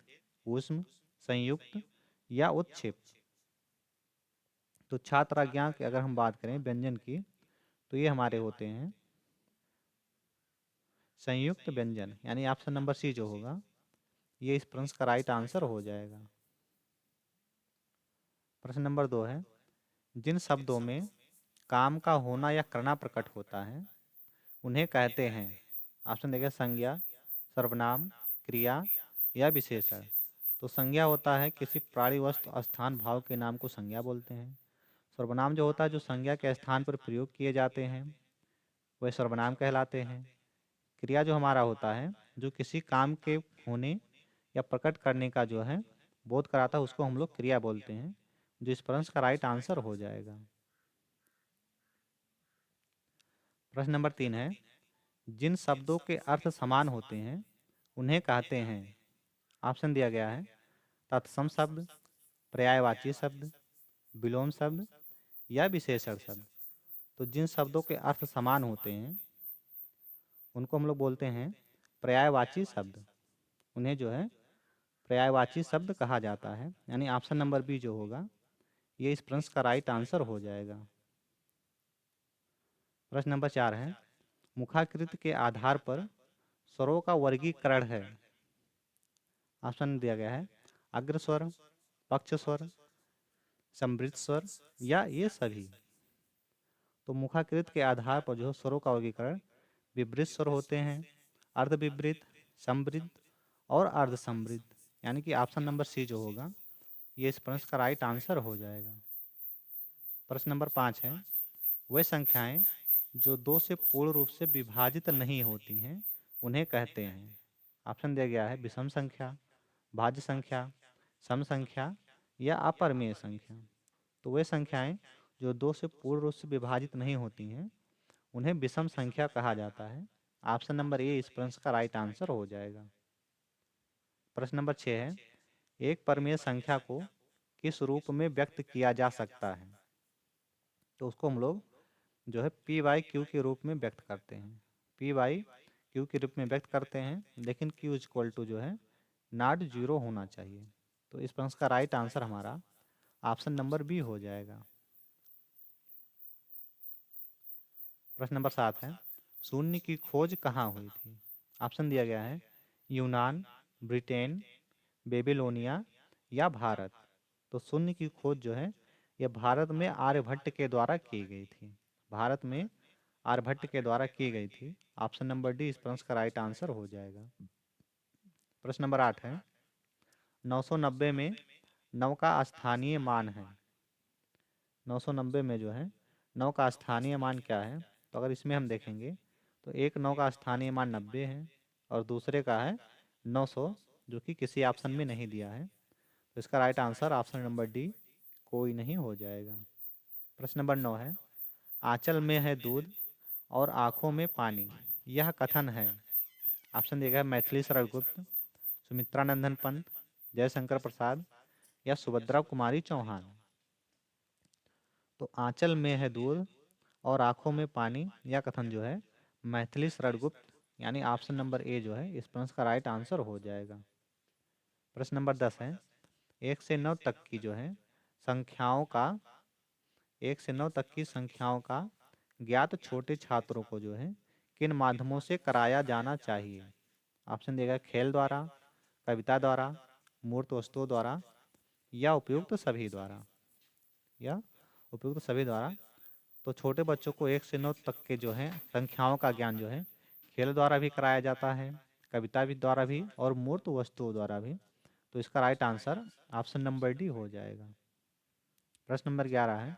ऊष्म, संयुक्त या उत्क्षिप्त। तो छात्राज्ञा की अगर हम बात करें व्यंजन की तो ये हमारे होते हैं संयुक्त व्यंजन, यानी ऑप्शन नंबर सी जो होगा ये इस प्रश्न का राइट आंसर हो जाएगा। प्रश्न नंबर 2 है, जिन शब्दों में काम का होना या करना प्रकट होता है उन्हें कहते हैं। ऑप्शन देगा संज्ञा, सर्वनाम, क्रिया या विशेषण। तो संज्ञा होता है किसी प्राणी, वस्तु, स्थान, भाव के नाम को संज्ञा बोलते हैं। सर्वनाम जो होता है जो संज्ञा के स्थान पर प्रयोग किए जाते हैं वह सर्वनाम कहलाते हैं। क्रिया जो हमारा होता है जो किसी काम के होने या प्रकट करने का जो है बोध कराता है उसको हम लोग क्रिया बोलते हैं, जो इस प्रश्न का राइट आंसर हो जाएगा। प्रश्न नंबर 3 है, जिन शब्दों के अर्थ समान होते हैं उन्हें कहते हैं। ऑप्शन दिया गया है तत्सम शब्द, पर्यायवाची शब्द, विलोम शब्द या विशेषण शब्द। तो जिन शब्दों के अर्थ समान होते हैं उनको हम लोग बोलते हैं पर्यायवाची शब्द, उन्हें जो है पर्यायवाची शब्द कहा जाता है, यानी ऑप्शन नंबर बी जो होगा ये इस प्रश्न का राइट आंसर हो जाएगा। प्रश्न नंबर 4 है, मुखाकृति के आधार पर स्वरों का वर्गीकरण है। ऑप्शन दिया गया है अग्र स्वर, पक्ष स्वर, समृद्ध स्वर या ये सभी। तो मुखाकृत के आधार पर जो स्वरों का वर्गीकरण विवृत स्वर होते हैं, अर्धविवृत, समृद्ध और अर्ध समृद्ध, यानी कि ऑप्शन नंबर सी जो होगा ये इस प्रश्न का राइट आंसर हो जाएगा। प्रश्न नंबर 5 है, वे संख्याएं जो 2 से पूर्ण रूप से विभाजित नहीं होती हैं उन्हें कहते हैं। ऑप्शन दिया गया है विषम संख्या, भाज्य संख्या, सम संख्या या अपरिमेय संख्या। तो वे संख्याएं जो 2 से पूर्ण रूप से विभाजित नहीं होती हैं उन्हें विषम संख्या कहा जाता है। ऑप्शन नंबर ए इस प्रश्न का राइट आंसर हो जाएगा। प्रश्न नंबर 6 है, एक परमेय संख्या को किस रूप में व्यक्त किया जा सकता है? तो उसको हम लोग जो है पी बाई क्यू के रूप में व्यक्त करते हैं। पी बाई क्यू के रूप में व्यक्त करते हैं, लेकिन क्यू इज इक्वल टू जो है नॉट जीरो होना चाहिए। तो इस प्रश्न का राइट आंसर हमारा ऑप्शन नंबर बी हो जाएगा। प्रश्न नंबर 7 है, शून्य की खोज कहाँ हुई थी? ऑप्शन दिया गया है यूनान, ब्रिटेन, बेबीलोनिया या भारत। तो शून्य की खोज जो है यह भारत में आर्यभट्ट के द्वारा की गई थी। भारत में आर्यभट्ट के द्वारा की गई थी। ऑप्शन नंबर डी इस प्रश्न का राइट आंसर हो जाएगा। प्रश्न नंबर 8 है, 990 में 9 का स्थानीय मान है। 990 में जो है 9 का स्थानीय मान क्या है? तो अगर इसमें हम देखेंगे तो एक 9 का स्थानीय मान 90 है और दूसरे का है 900, जो कि किसी ऑप्शन में नहीं दिया है। तो इसका right answer option number D कोई नहीं हो जाएगा। प्रश्न नंबर 9 है, आंचल में है दूध और आंखों में पानी, यह कथन है। ऑप्शन दिया गया है मैथिली शरण गुप्त, सुमित्रा नंदन पंत, जयशंकर प्रसाद या सुभद्रा कुमारी चौहान। तो आंचल में है दूध और आंखों में पानी, यह कथन जो है मैथिली शरण गुप्त यानी ऑप्शन नंबर ए जो है इस प्रश्न का राइट आंसर हो जाएगा। प्रश्न नंबर 10 है, 1 से 9 तक की जो है संख्याओं का 1 से 9 तक की संख्याओं का ज्ञात छोटे छात्रों को जो है किन माध्यमों से कराया जाना चाहिए? ऑप्शन दिया गया खेल द्वारा, कविता द्वारा, मूर्त वस्तुओं द्वारा या उपयुक्त सभी द्वारा। या उपयुक्त सभी द्वारा। तो छोटे बच्चों को 1 से 9 तक के जो है संख्याओं का ज्ञान जो है खेल द्वारा भी कराया जाता है, कविता भी द्वारा भी और मूर्त वस्तुओं द्वारा भी। तो इसका right answer option number D हो जाएगा। प्रश्न नंबर 11 है,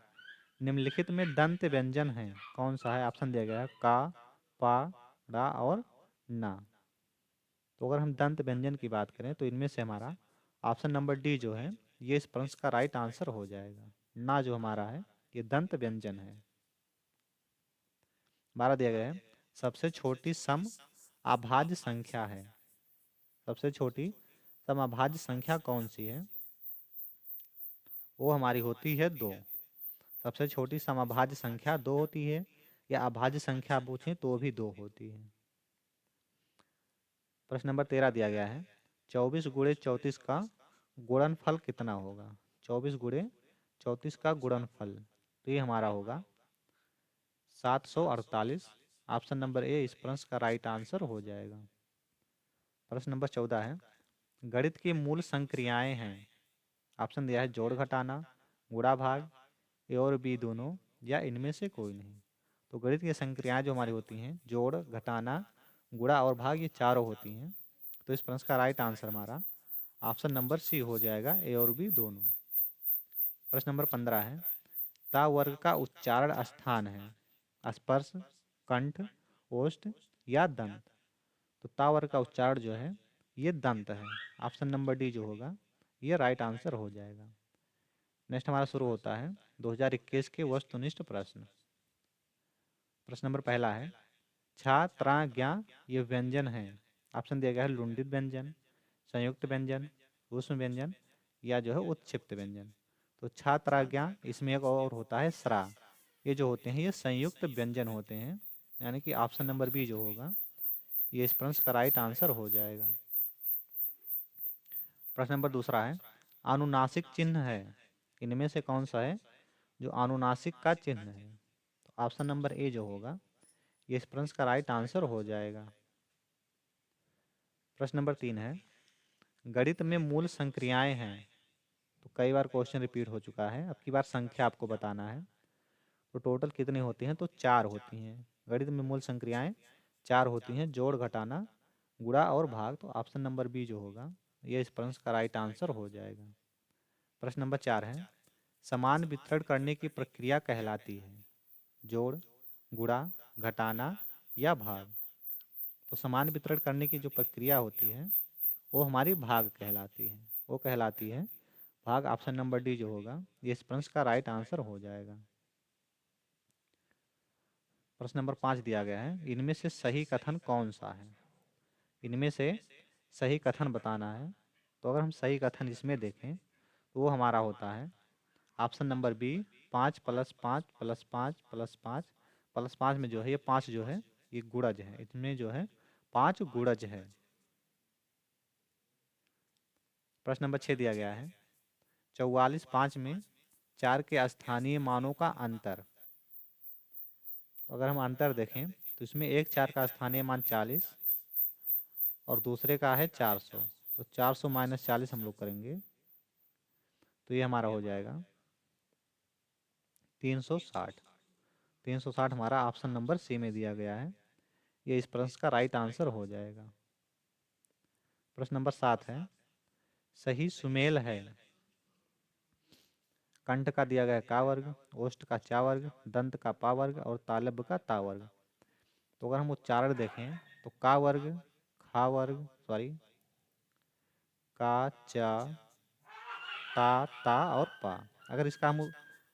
निम्नलिखित में दंत व्यंजन है कौन सा है? ऑप्शन दिया गया है का, पा, रा और ना। तो अगर हम दंत व्यंजन की बात करें तो इनमें से हमारा ऑप्शन नंबर डी जो है ये इस प्रश्न का राइट आंसर हो जाएगा। ना जो हमारा है ये दंत व्यंजन है। 12 दिया गया है, सबसे छोटी सम अभाज्य संख्या है। सबसे छोटी सम अभाज्य संख्या कौन सी है? वो हमारी होती है 2। सबसे छोटी समअभाज्य संख्या 2 होती है, या अभाज्य संख्या पूछें तो भी 2 होती है। प्रश्न नंबर 13 दिया गया है, 24 गुणे 34 का गुणनफल कितना होगा? 24 गुणे 34 का गुणनफल तो ये हमारा होगा 748। ऑप्शन नंबर ए इस प्रश्न का राइट आंसर हो जाएगा। प्रश्न नंबर 14 है, गणित की मूल संक्रियाएं हैं। ऑप्शन दिया है जोड़ घटाना, गुणा भाग, ए और बी दोनों या इनमें से कोई नहीं। तो गणित की संक्रियाएं जो हमारी होती हैं जोड़, घटाना, गुणा और भाग, ये चारों होती हैं। तो इस प्रश्न का राइट आंसर हमारा ऑप्शन नंबर सी हो जाएगा, ए और बी दोनों। प्रश्न नंबर 15 है, ता वर्ग का उच्चारण स्थान है स्पर्श, कंठ, ओष्ठ या दंत। तो ता वर्ग का उच्चारण जो है ये दंत है। ऑप्शन नंबर डी जो होगा ये राइट आंसर हो जाएगा। नेक्स्ट हमारा शुरू होता है 2021 के वस्तुनिष्ठ प्रश्न। प्रश्न नंबर पहला है, छा, त्रा, ज्ञा ये व्यंजन है। ऑप्शन दिया गया है लुंडित व्यंजन, संयुक्त व्यंजन, ऊष्म व्यंजन या जो है उत्क्षिप्त व्यंजन। तो छा, त्रा, ज्ञा, इसमें एक और होता है स्रा। ये जो होते हैं ये संयुक्त व्यंजन होते हैं, यानी कि ऑप्शन नंबर बी जो होगा ये इस प्रश्न का राइट आंसर हो जाएगा। प्रश्न नंबर दूसरा है, अनुनासिक चिन्ह है इनमें से कौन सा है जो अनुनासिक का चिन्ह है? तो ऑप्शन नंबर ए जो होगा ये इस प्रश्न का राइट आंसर हो जाएगा। प्रश्न नंबर 3 है, गणित में मूल संक्रियाएं हैं। तो कई बार क्वेश्चन रिपीट हो चुका है, अब की बार संख्या आपको बताना है। तो टोटल कितनी होती हैं? तो 4 होती हैं। गणित में मूल संक्रियाएं 4 होती हैं, जोड़, घटाना, गुणा और भाग। तो ऑप्शन नंबर बी जो होगा ये इस प्रश्न का राइट आंसर हो जाएगा। प्रश्न नंबर 4 है, समान वितरण करने की प्रक्रिया कहलाती है जोड़, गुणा, घटाना या भाग। तो समान वितरण करने की जो प्रक्रिया होती है वो हमारी भाग कहलाती है, वो कहलाती है भाग ऑप्शन नंबर डी जो होगा ये इस प्रश्न का राइट आंसर हो जाएगा। प्रश्न नंबर 5 दिया गया है, इनमें से सही कथन कौन सा है? इनमें से सही कथन बताना है। तो अगर हम सही कथन इसमें देखें तो वो हमारा होता है ऑप्शन नंबर बी, 5+5+5+5+5 में जो है ये 5 जो है ये गुणज है, इसमें जो है 5 गुणज है। प्रश्न नंबर 6 दिया गया है, 44 5 में 4 के स्थानीय मानों का अंतर। तो अगर हम अंतर देखें तो इसमें एक 4 का स्थानीय मान 40 और दूसरे का है 400। तो 400 - 40 हम लोग करेंगे तो ये हमारा हो जाएगा 360। 360 हमारा ऑप्शन नंबर सी में दिया गया है, ये इस प्रश्न का राइट आंसर हो जाएगा। प्रश्न नंबर 7 है, सही सुमेल है। कंठ का दिया गया का वर्ग, ओष्ठ का चा वर्ग, दंत का पा वर्ग और तालव्य का ता वर्ग। तो अगर हम उच्चारण देखें तो का वर्ग, खा वर्ग, सॉरी, का, चा, ता और पा। अगर इसका हम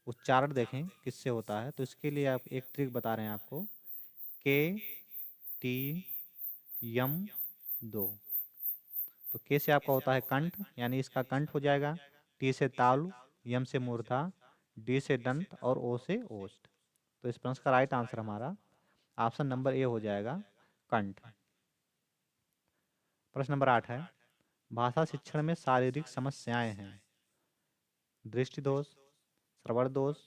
उच्चारण देखें किससे होता है तो इसके लिए आप एक ट्रिक बता रहे हैं आपको, के टी यम दो। तो के से आपका होता है कंठ, यानी इसका कंठ हो जाएगा, टी से तालु, यम से मूर्धा, डी से दंत और ओ से ओष्ठ। तो इस प्रश्न का राइट आंसर हमारा ऑप्शन नंबर ए हो जाएगा, कंठ। प्रश्न नंबर 8 है, भाषा शिक्षण में शारीरिक समस्याएं हैं। दृष्टि दोष, श्रवण दोष,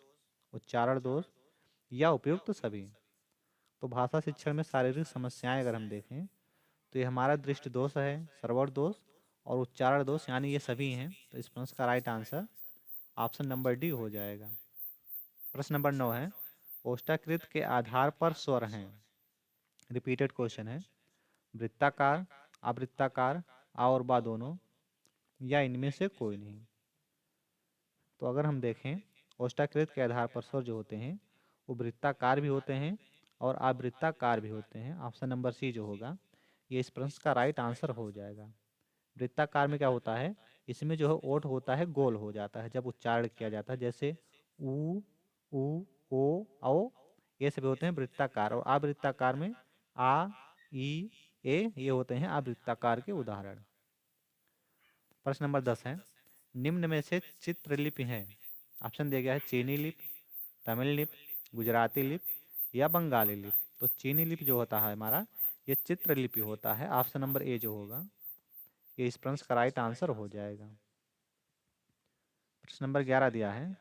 उच्चारण दोष या उपयुक्त सभी। तो भाषा शिक्षण में शारीरिक समस्याएं अगर हम देखें तो ये हमारा दृष्टि दोष है, श्रवण दोष और उच्चारण दोष, यानी ये सभी हैं। तो इस प्रश्न का right answer option number D हो जाएगा। प्रश्न नंबर 9 है, ओष्ठाकृत के आधार पर स्वर हैं। रिपीटेड क्वेश्चन है, वृत्ताकार, आवृत्ताकार, आ और बा दोनों या इनमें से कोई नहीं। तो अगर हम देखें ओष्ठाकृत के आधार पर स्वर जो होते हैं वो वृत्ताकार भी होते हैं और आवृत्ताकार भी होते हैं। ऑप्शन नंबर सी जो होगा ये इस प्रश्न का राइट आंसर हो जाएगा। वृत्ताकार में क्या होता है, इसमें जो है ओठ होता है गोल हो जाता है जब उच्चारण किया जाता है, जैसे ऊ, उ, ओ, औ, ये सभी होते हैं वृत्ताकार। और आवृत्ताकार में आ, ई, ए ये होते हैं आवृत्ताकार के उदाहरण। प्रश्न नंबर 10 है, निम्न में से चित्रलिपि है। ऑप्शन दिया गया है चीनी lip, Tamil lip, Gujarati lip या बंगाली लिप। तो चीनी लिपि जो होता है हमारा ये चित्रलिपि होता है। ऑप्शन नंबर ए जो होगा ये इस प्रश्न का राइट आंसर हो जाएगा। प्रश्न नंबर 11 दिया है,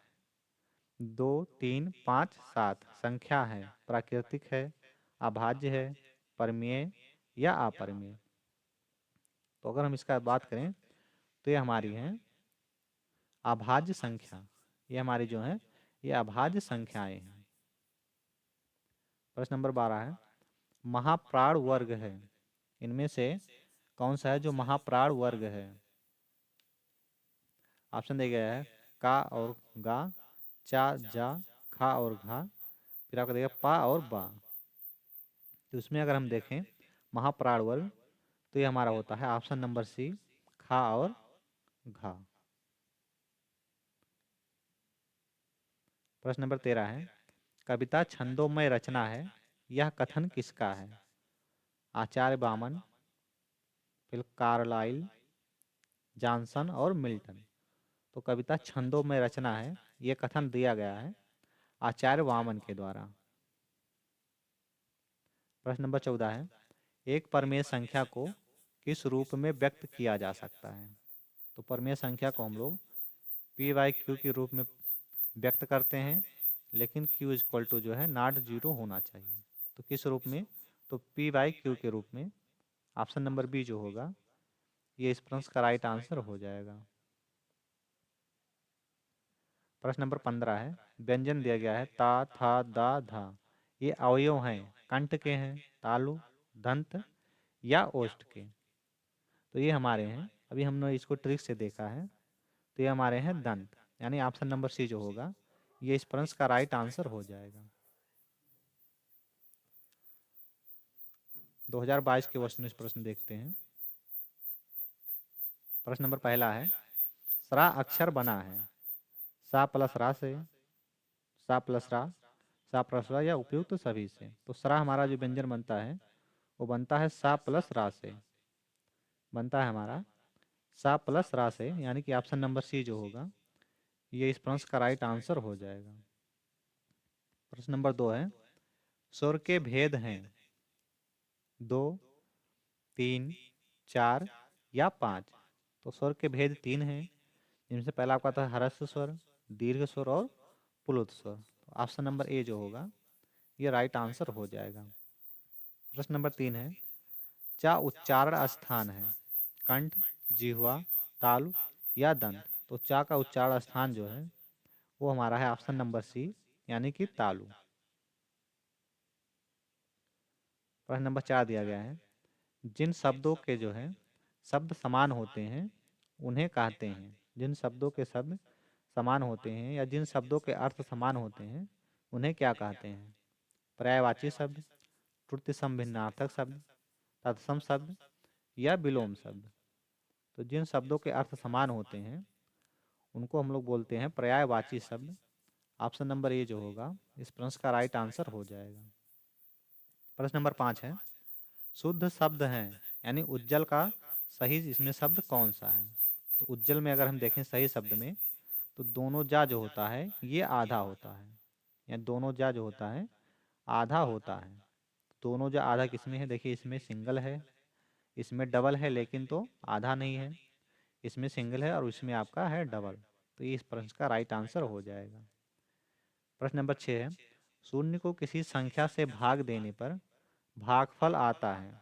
2 3 5 7 संख्या है, प्राकृतिक है, अभाज्य है, परमेय या अपरमेय। तो अगर हम इसका बात करें तो ये हमारी है अभाज्य संख्या। ये हमारी जो है ये अभाज्य संख्याएं हैं। प्रश्न नंबर 12 है, महाप्राण वर्ग है। इनमें से कौन सा है जो महाप्राण वर्ग है? ऑप्शन दिया गया है का और गा, चा जा, खा और घा, फिर आपको देगा पा और बा। तो इसमें अगर हम देखें महाप्राण वर्ग तो ये हमारा होता है ऑप्शन नंबर सी, खा और घा। प्रश्न नंबर 13 है, कविता छंदोमय रचना है, यह कथन किसका है? आचार्य बामन, फिर कार्लाइल, जॉनसन और मिल्टन। तो कविता छंदोमय रचना है, यह कथन दिया गया है आचार्य वामन के द्वारा। प्रश्न नंबर 14 है, एक परमेय संख्या को किस रूप में व्यक्त किया जा सकता है? तो परमेय संख्या को हम लोग पी बाई क्यू के रूप में व्यक्त करते हैं, लेकिन क्यू इक्वल टू जो है नॉट जीरो होना चाहिए। तो किस रूप में? तो पी बाई क्यू के रूप में। ऑप्शन नंबर बी जो होगा ये इस प्रश्न का राइट आंसर हो जाएगा। प्रश्न नंबर 15 है, व्यंजन दिया गया है ता, था, दा, धा, ये अवयव हैं, कंठ के हैं, तालु, दंत या ओष्ठ के। तो ये हमारे हैं, अभी हमने इसको ट्रिक से देखा है, तो ये हमारे हैं दंत, यानी ऑप्शन नंबर सी जो होगा ये इस प्रश्न का राइट आंसर हो जाएगा। 2022 के वस्तुनिष्ठ प्रश्न देखते हैं। प्रश्न नंबर पहला है, स्रा अक्षर बना है। सा प्लस रा से, सा प्लस रा, सा प्लस रा या उपयुक्त सभी से। तो स्रा हमारा जो व्यंजन बनता है वो बनता है सा प्लस रा से, बनता है हमारा सा प्लस रा से, यानी कि ऑप्शन नंबर सी जो होगा ये इस प्रश्न का राइट आंसर हो जाएगा। प्रश्न नंबर 2 है, स्वर के भेद हैं 2, 3, 4 या 5। तो स्वर के भेद 3 हैं, जिनसे पहला आपका था ह्रस्व स्वर, दीर्घ स्वर और प्लुत स्वर। तो ऑप्शन नंबर ए जो होगा ये राइट आंसर हो जाएगा। प्रश्न नंबर 3 है, चा उच्चारण स्थान है कंठ, जिह्वा, तालु या दंत। तो चा का उच्चारण स्थान जो है वो हमारा है ऑप्शन नंबर सी, यानी कि तालु। प्रश्न नंबर 4 दिया गया है, जिन शब्दों के जो है शब्द समान होते हैं उन्हें कहते हैं। जिन शब्दों के शब्द समान होते हैं या जिन शब्दों के अर्थ समान होते हैं उन्हें क्या कहते हैं? पर्यायवाची शब्द, त्रुटि संभिन्नार्थक शब्द, तत्सम शब्द या विलोम शब्द। तो जिन शब्दों के अर्थ समान होते हैं उनको हम लोग बोलते हैं पर्यायवाची शब्द। ऑप्शन नंबर ए जो होगा इस प्रश्न का राइट आंसर हो जाएगा। प्रश्न नंबर 5 है, शुद्ध शब्द हैं यानी उज्जवल का सही इसमें शब्द कौन सा है? तो उज्जवल में अगर हम देखें सही शब्द में तो दोनों जा जो होता है ये आधा होता है, या दोनों जा जो होता है आधा होता है। दोनों जा आधा किसमें है? देखिए इसमें सिंगल है, इसमें डबल है लेकिन तो आधा नहीं है, इसमें सिंगल है और इसमें आपका है डबल। तो ये इस प्रश्न का राइट आंसर हो जाएगा। प्रश्न नंबर 6 है, शून्य को किसी संख्या से भाग देने पर भागफल आता है।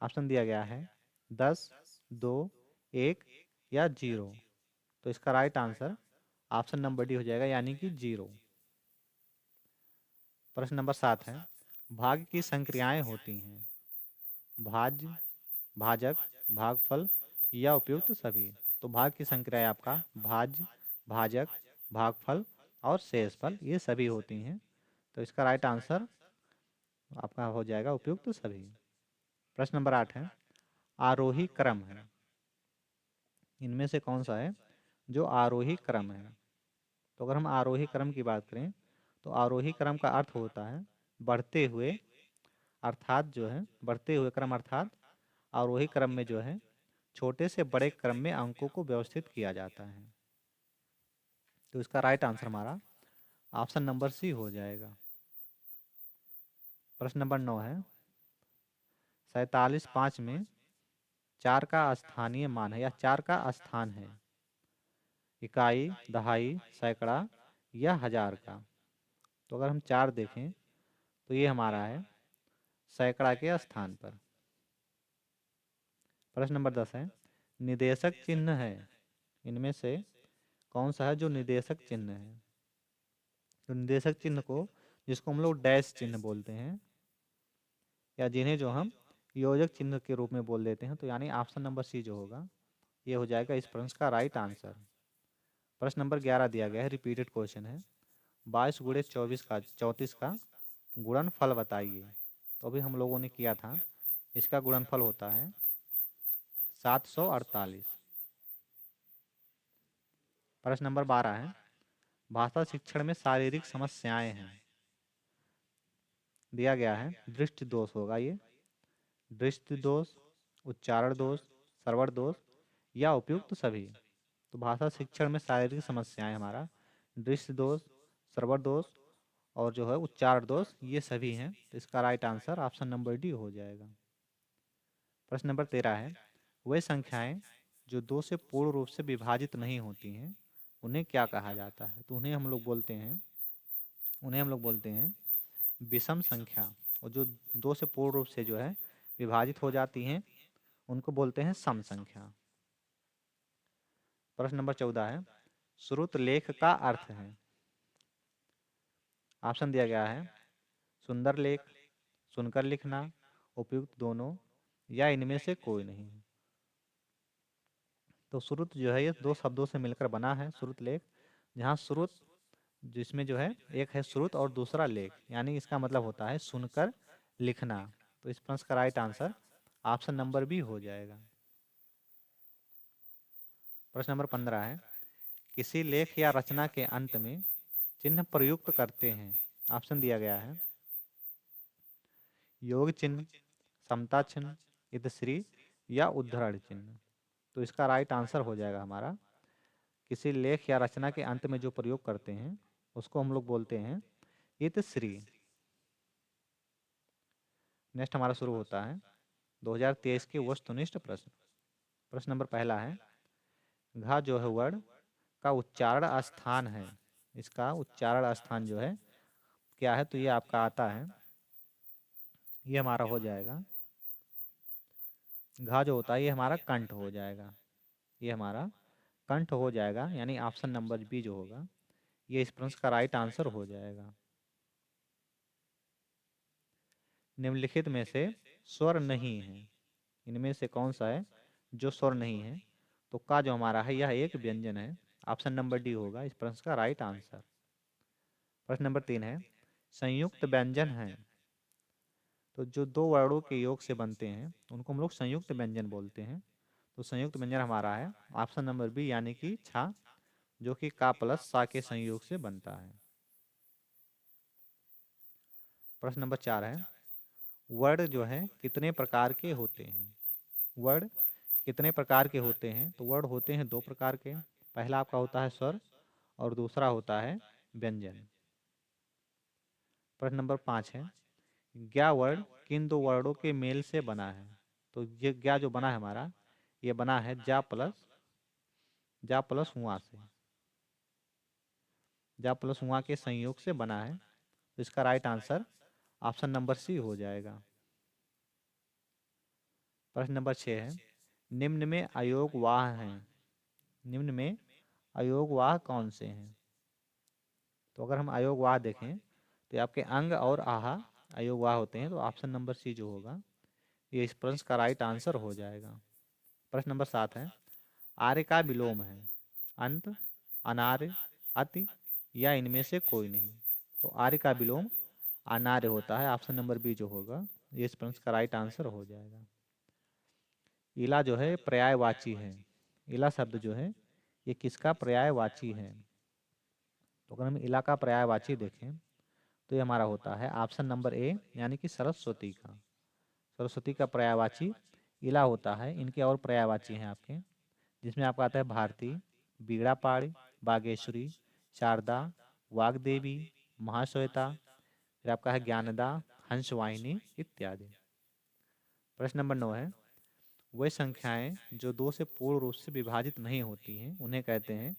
ऑप्शन दिया गया है 10, 2, 1 या 0। तो इसका right answer option number D हो जाएगा, यानी कि 0। प्रश्न नंबर 7 है, भाग की संक्रियाएं होती हैं भाज्य, भाजक, भागफल या उपयुक्त सभी। तो भाग की संक्रियाएं आपका भाज्य, भाजक, भागफल और शेषफल ये सभी होती हैं। तो इसका राइट आंसर आपका हो जाएगा उपयुक्त सभी। प्रश्न नंबर 8 है, आरोही क्रम है, इनमें से कौन सा है जो आरोही क्रम है? तो अगर हम आरोही क्रम की बात करें तो आरोही क्रम का अर्थ होता है बढ़ते हुए, अर्थात जो है बढ़ते हुए क्रम, अर्थात आरोही क्रम में जो है छोटे से बड़े क्रम में अंकों को व्यवस्थित किया जाता है। तो इसका राइट आंसर हमारा ऑप्शन नंबर सी हो जाएगा। प्रश्न नंबर 9 है, 47/5 में 4 का स्थानीय मान है या 4 का स्थान है इकाई, दहाई, सैकड़ा या हजार का। तो अगर हम 4 देखें तो ये हमारा है सैकड़ा के स्थान पर। प्रश्न नंबर 10 है, निदेशक चिन्ह है, इनमें से कौन सा है जो निदेशक चिन्ह है? तो निदेशक चिन्ह को जिसको हम लोग डैश चिन्ह बोलते हैं या जिन्हें जो हम योजक चिन्ह के रूप में बोल देते हैं, तो यानी ऑप्शन नंबर सी जो होगा ये हो जाएगा इस प्रश्न का राइट आंसर। प्रश्न नंबर 11 दिया गया है, रिपीटेड क्वेश्चन है, 22 × 34 का गुणनफल बताइए। तो अभी हम लोगों ने किया था, इसका गुणनफल होता है 748। प्रश्न नंबर 12 है, भाषा शिक्षण में शारीरिक समस्याएं हैं, दिया गया है दृष्टि दोष होगा ये, दृष्टि दोष, उच्चारण दोष, श्रवण दोष या उपयुक्त सभी। तो भाषा शिक्षण में शारीरिक समस्याएं हमारा दृष्टि दोष, श्रवण दोष और जो है उच्चारण दोष ये सभी हैं। तो इसका right answer option number D हो जाएगा। प्रश्न नंबर 13 है, वे संख्याएं जो 2 से पूर्ण रूप से विभाजित नहीं होती हैं उन्हें क्या कहा जाता है? तो उन्हें हम लोग बोलते हैं विषम संख्या, और जो 2 से पूर्ण रूप से जो है विभाजित हो जाती हैं उनको बोलते हैं सम संख्या। प्रश्न नंबर 14 है, श्रुत लेख का अर्थ है, ऑप्शन दिया गया है सुंदर लेख, सुनकर लिखना, उपयुक्त दोनों या इनमें से कोई नहीं। तो श्रुत जो है ये 2 शब्दों से मिलकर बना है श्रुत लेख, जहाँ श्रुत जिसमें जो है एक है श्रुत और दूसरा लेख, यानी इसका मतलब होता है सुनकर लिखना। तो इस प्रश्न का right answer option number B हो जाएगा। प्रश्न नंबर 15 है, किसी लेख या रचना के अंत में चिन्ह प्रयुक्त करते हैं। ऑप्शन दिया गया है योग चिन्ह, समता चिन्ह, इतश्री या उद्धरण चिन्ह। तो इसका राइट आंसर हो जाएगा हमारा किसी लेख या रचना के अंत में जो प्रयोग करते हैं उसको हम लोग बोलते हैं इतश्री। नेक्स्ट हमारा शुरू होता है 2023 के वस्तुनिष्ठ प्रश्न। प्रश्न नंबर पहला है, घा जो है वर्ण का उच्चारण स्थान है। इसका उच्चारण स्थान जो है क्या है, तो ये आपका आता है, ये हमारा हो जाएगा घा जो होता है ये हमारा कंठ हो जाएगा, ये हमारा कंठ हो जाएगा, यानी ऑप्शन नंबर बी जो होगा ये इस प्रश्न का राइट आंसर हो जाएगा। निम्नलिखित में से स्वर नहीं है, इनमें से कौन सा है जो स्वर नहीं है, तो का जो हमारा है यह एक व्यंजन है, ऑप्शन नंबर डी होगा इस प्रश्न का राइट आंसर। प्रश्न नंबर 3 है, संयुक्त व्यंजन है, तो जो दो वर्णों के योग से बनते हैं उनको हम लोग संयुक्त व्यंजन बोलते हैं। तो संयुक्त व्यंजन हमारा है ऑप्शन नंबर बी यानी कि छा, जो कि का प्लस सा के संयोग से बनता है। प्रश्न नंबर 4 है, वर्ण जो है कितने प्रकार के होते हैं। वर्ण कितने प्रकार के होते हैं, तो वर्ण होते हैं दो प्रकार के। पहला आपका होता है स्वर और दूसरा होता है व्यंजन। प्रश्न नंबर 5 है, ज्ञा वर्ण किन दो वर्णों के मेल से बना है। तो ये ज्ञा जो बना है हमारा ये बना है जा प्लस हुआ से, जा प्लस हुआ के संयोग से बना है। तो इसका right answer option number C हो जाएगा। प्रश्न नंबर 6 है, निम्न में अयोगवाह हैं, निम्न में अयोगवाह कौन से हैं। तो अगर हम अयोगवाह देखें तो ये आपके अंग और आहा अयोगवाह होते हैं, तो ऑप्शन नंबर सी जो होगा ये इस प्रश्न का राइट आंसर हो जाएगा। प्रश्न नंबर 7 है, आर्य का विलोम है अंत, अनार्य, अति या इनमें से कोई नहीं। तो आर्य का विलोम अनार्य होता है, ऑप्शन नंबर बी जो होगा ये इस प्रश्न का राइट आंसर हो जाएगा। इला जो है पर्यायवाची है, इला शब्द जो है ये किसका पर्यायवाची है। तो अगर हम इला का पर्यायवाची देखें तो ये हमारा होता है ऑप्शन नंबर ए यानी कि सरस्वती का। सरस्वती का पर्यायवाची इला होता है। इनके और पर्यायवाची हैं आपके, जिसमें आपका आता है भारती, बीड़ापाड़ी, बागेश्वरी, शारदा, वाग्देवी, महाश्वेता, फिर आपका है ज्ञानदा, हंसवाहिनी इत्यादि। प्रश्न नंबर 9 है, वे संख्याएं जो दो से पूर्ण रूप से विभाजित नहीं होती हैं उन्हें कहते हैं।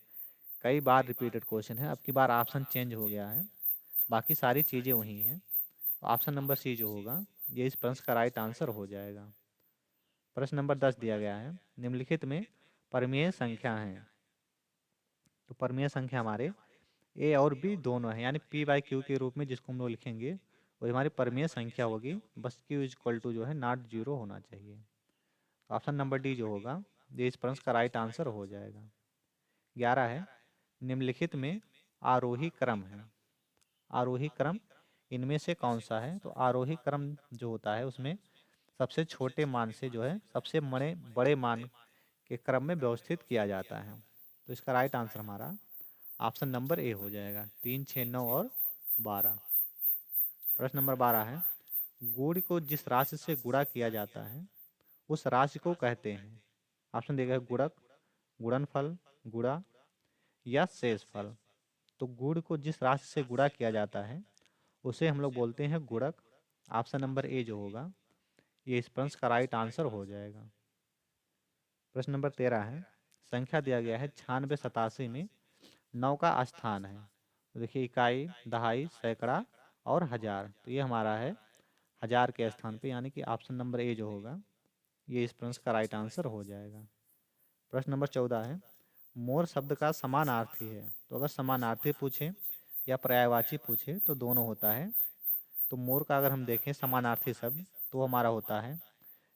कई बार रिपीटेड क्वेश्चन है, अब की बार ऑप्शन चेंज हो गया है, बाकी सारी चीज़ें वही हैं। ऑप्शन नंबर सी जो होगा ये इस प्रश्न का राइट आंसर हो जाएगा। प्रश्न नंबर 10 दिया गया है, निम्नलिखित में परमेय संख्या है। तो परमेय संख्या हमारे ए और बी दोनों है, यानी पी बाई क्यू के रूप में जिसको हम लोग लिखेंगे वो हमारी परमेय संख्या होगी, bus queue is equal to जो है नॉट जीरो होना चाहिए। ऑप्शन नंबर डी जो होगा ये इस प्रश्न का राइट आंसर हो जाएगा। 11 है, निम्नलिखित में आरोही क्रम है, आरोही क्रम इनमें से कौन सा है। तो आरोही क्रम जो होता है उसमें सबसे छोटे मान से जो है सबसे बड़े बड़े मान के क्रम में व्यवस्थित किया जाता है। तो इसका राइट आंसर हमारा ऑप्शन नंबर ए हो जाएगा 3, 6, 9 और 12। प्रश्न नंबर 12 है, गुण को जिस राशि से गुणा किया जाता है उस राशि को कहते हैं। ऑप्शन देगा गुणक, गुणनफल, गुणा या शेषफल। तो गुण को जिस राशि से गुणा किया जाता है उसे हम लोग बोलते हैं गुणक। ऑप्शन नंबर ए जो होगा ये इस प्रश्न का राइट आंसर हो जाएगा। प्रश्न नंबर 13 है, संख्या दिया गया है 96 87 में 9 का स्थान है। तो देखिए इकाई, दहाई, सैकड़ा और हजार, तो ये हमारा है हजार के स्थान पे, यानी कि ऑप्शन नंबर ए जो होगा ये इस प्रश्न का राइट आंसर हो जाएगा। प्रश्न नंबर 14 है, मोर शब्द का समानार्थी है। तो अगर समानार्थी पूछे या पर्यायवाची पूछे तो दोनों होता है। तो मोर का अगर हम देखें समानार्थी शब्द तो हमारा होता है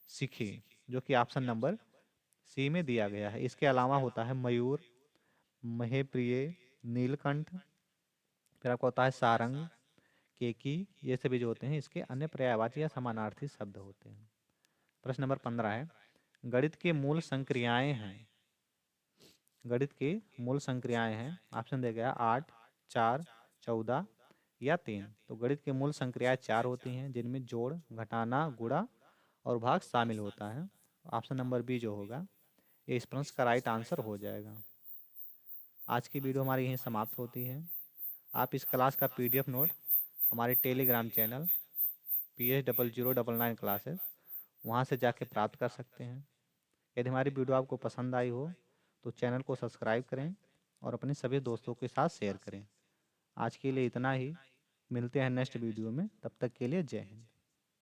सिखी, जो कि ऑप्शन नंबर सी में दिया गया है। इसके अलावा होता है मयूर, महेप्रिय, नीलकंठ, फिर आपका होता है सारंग, केकी, ये सभी जो होते हैं इसके अन्य पर्यायवाची या समानार्थी शब्द होते हैं। प्रश्न नंबर 15 है, गणित के मूल संक्रियाएं हैं। गणित की मूल संक्रियाएं हैं। ऑप्शन दिया गया 8, 4, 14 या 3। तो गणित की मूल संक्रियाएं 4 होती हैं, जिनमें जोड़, घटाना, गुणा और भाग शामिल होता है। ऑप्शन नंबर बी जो होगा ये इस प्रश्न का राइट आंसर हो जाएगा। आज की वीडियो हमारी यहीं समाप्त होती है। आप इस क्लास का PDF नोट हमारे टेलीग्राम चैनल PH0099 क्लासेस वहाँ से जाके प्राप्त कर सकते हैं। यदि हमारी वीडियो आपको पसंद आई हो तो चैनल को सब्सक्राइब करें और अपने सभी दोस्तों के साथ शेयर करें। आज के लिए इतना ही। मिलते हैं नेक्स्ट वीडियो में, तब तक के लिए जय हिंद।